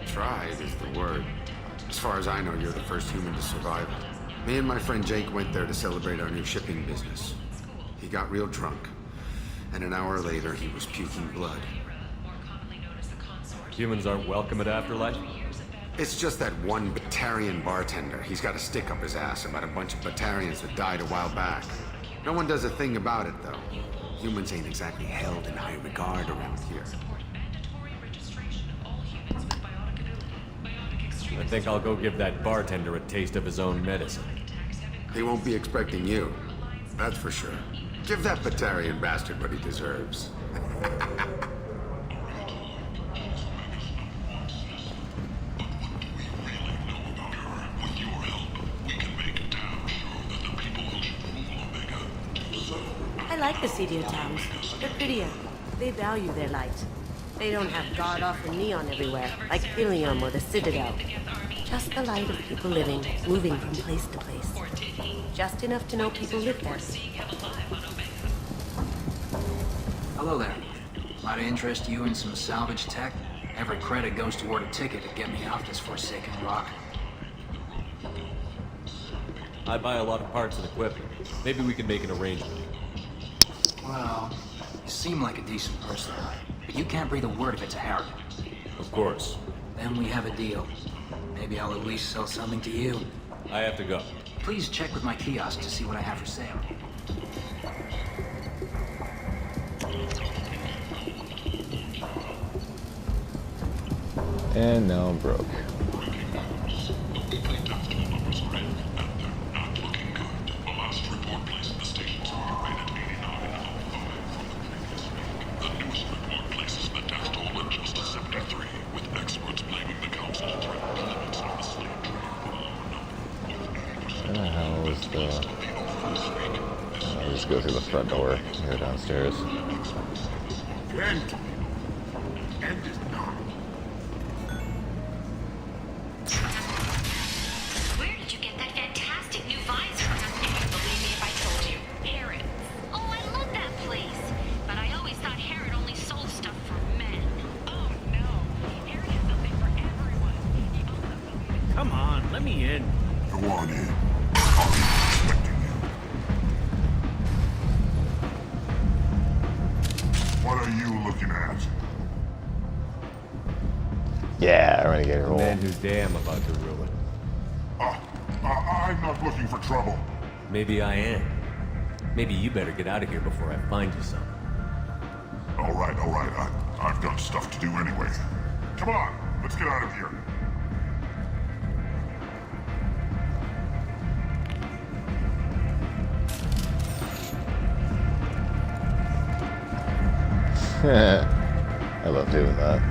Tried is the word. As far as I know, you're the first human to survive. Me and my friend Jake went there to celebrate our new shipping business. He got real drunk, and an hour later he was puking blood. Humans aren't welcome at Afterlife? It's just that one Batarian bartender. He's got a stick up his ass about a bunch of Batarians that died a while back. No one does a thing about it, though. Humans ain't exactly held in high regard around here. I think I'll go give that bartender a taste of his own medicine. He won't be expecting you. That's for sure. Give that Batarian bastard what he deserves. I like the city towns. They're prettier. They value their light. They don't have god-awful neon everywhere, like Ilium or the Citadel. Just the light of people living, moving from place to place. Just enough to know people live there. Hello there. Might I interest you in some salvage tech? Every credit goes toward a ticket to get me off this forsaken rock. I buy a lot of parts and equipment. Maybe we can make an arrangement. Well, you seem like a decent person, but you can't breathe a word if it's a Harrigan. Of course. Then we have a deal. Maybe I'll at least sell something to you. I have to go. Please check with my kiosk to see what I have for sale. And now I'm broke. Just go through the front door and go downstairs. End. End is not. Where did you get that fantastic new visor? You wouldn't believe me if I told you. Herod. Oh, I love that place. But I always thought Herod only sold stuff for men. Oh, no. Herod has something for everyone. Come on, let me in. Go on in. What are you looking at? Yeah, Renegade roll. Man who damn about to ruin. I'm not looking for trouble. Maybe I am. Maybe you better get out of here before I find you some. All right. alright. I've got stuff to do anyway. Come on, let's get out of here. I love doing that.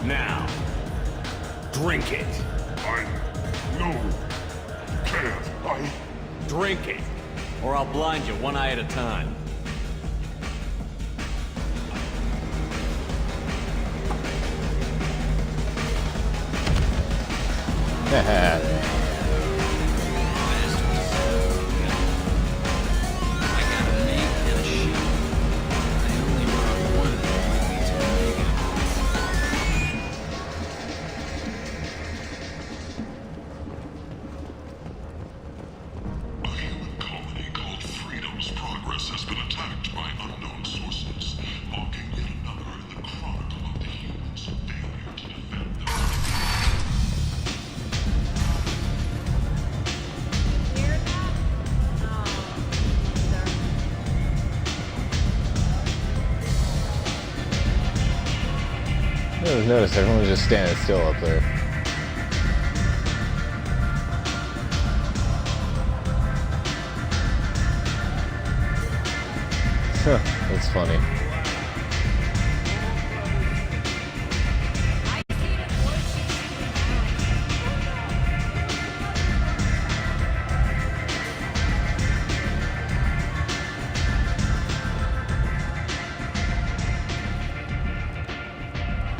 Now, drink it. No, you can't. Drink it, or I'll blind you one eye at a time. I just noticed everyone was just standing still up there. That's funny.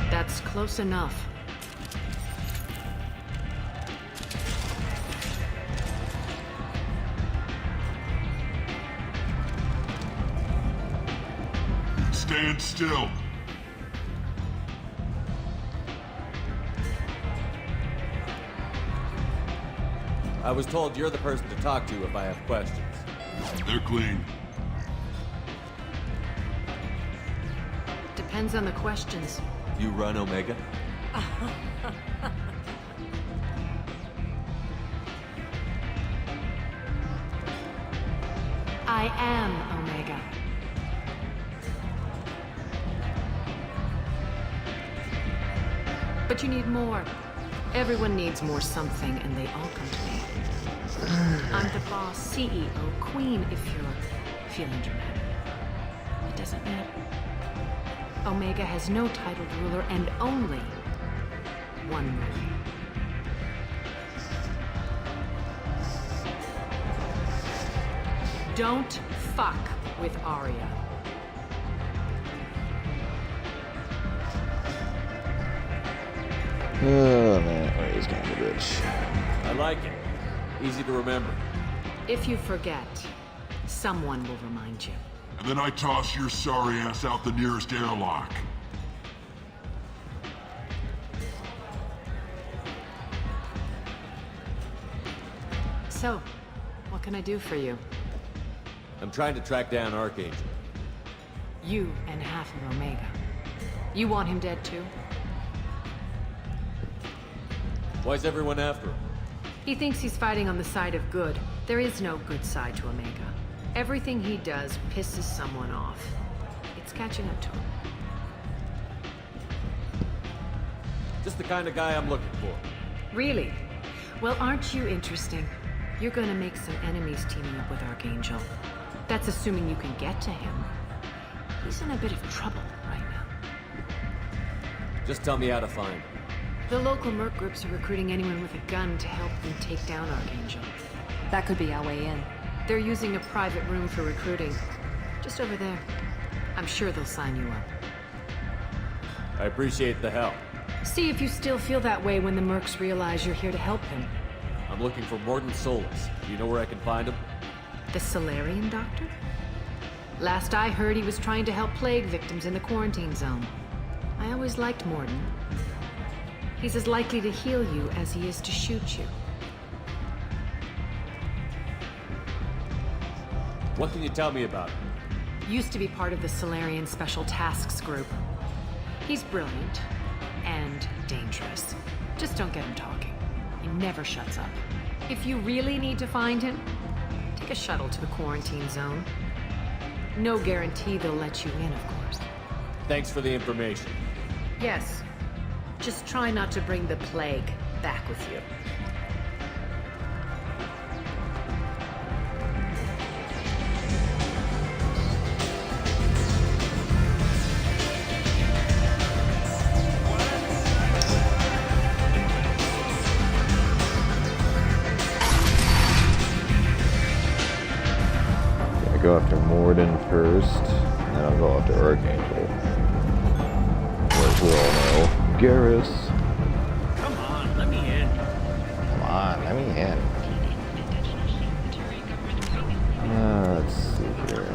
That's close enough. Stand still. I was told you're the person to talk to if I have questions. They're clean. Depends on the questions. You run Omega? I am Omega. But you need more. Everyone needs more something, and they all come to me. I'm the boss, CEO, queen, if you're feeling dramatic. It doesn't matter. Omega has no titled ruler and only one ruler. Don't fuck with Arya. Oh man, Arya's kind of a bitch. I like it. Easy to remember. If you forget, someone will remind you. And then I toss your sorry ass out the nearest airlock. So, what can I do for you? I'm trying to track down Archangel. You and half of Omega. You want him dead too? Why's everyone after him? He thinks he's fighting on the side of good. There is no good side to Omega. Everything he does pisses someone off. It's catching up to him. Just the kind of guy I'm looking for. Really? Well, aren't you interesting? You're gonna make some enemies teaming up with Archangel. That's assuming you can get to him. He's in a bit of trouble right now. Just tell me how to find him. The local merc groups are recruiting anyone with a gun to help them take down Archangel. That could be our way in. They're using a private room for recruiting. Just over there. I'm sure they'll sign you up. I appreciate the help. See if you still feel that way when the mercs realize you're here to help them. I'm looking for Morden Solus. Do you know where I can find him? The Solarian doctor? Last I heard, he was trying to help plague victims in the quarantine zone. I always liked Morden. He's as likely to heal you as he is to shoot you. What can you tell me about him? Used to be part of the Solarian Special Tasks Group. He's brilliant and dangerous. Just don't get him talking. He never shuts up. If you really need to find him, take a shuttle to the quarantine zone. No guarantee they'll let you in, of course. Thanks for the information. Yes. Just try not to bring the plague back with you. Go after Morden first, and then I'll go after Archangel. As we all know, Garrus. Come on, let me in. Come on, let me in. Let's see here.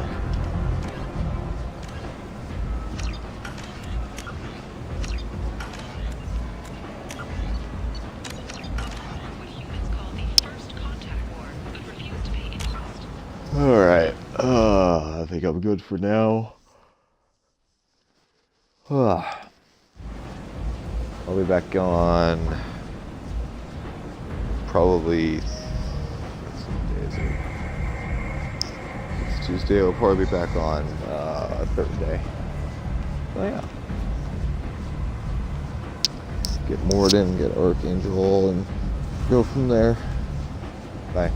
Alright, I think I'm good for now. I'll be back on probably, what day is it? It's Tuesday. I'll probably be back on Thursday. So yeah. Get Morden, get Archangel, and go from there. Bye.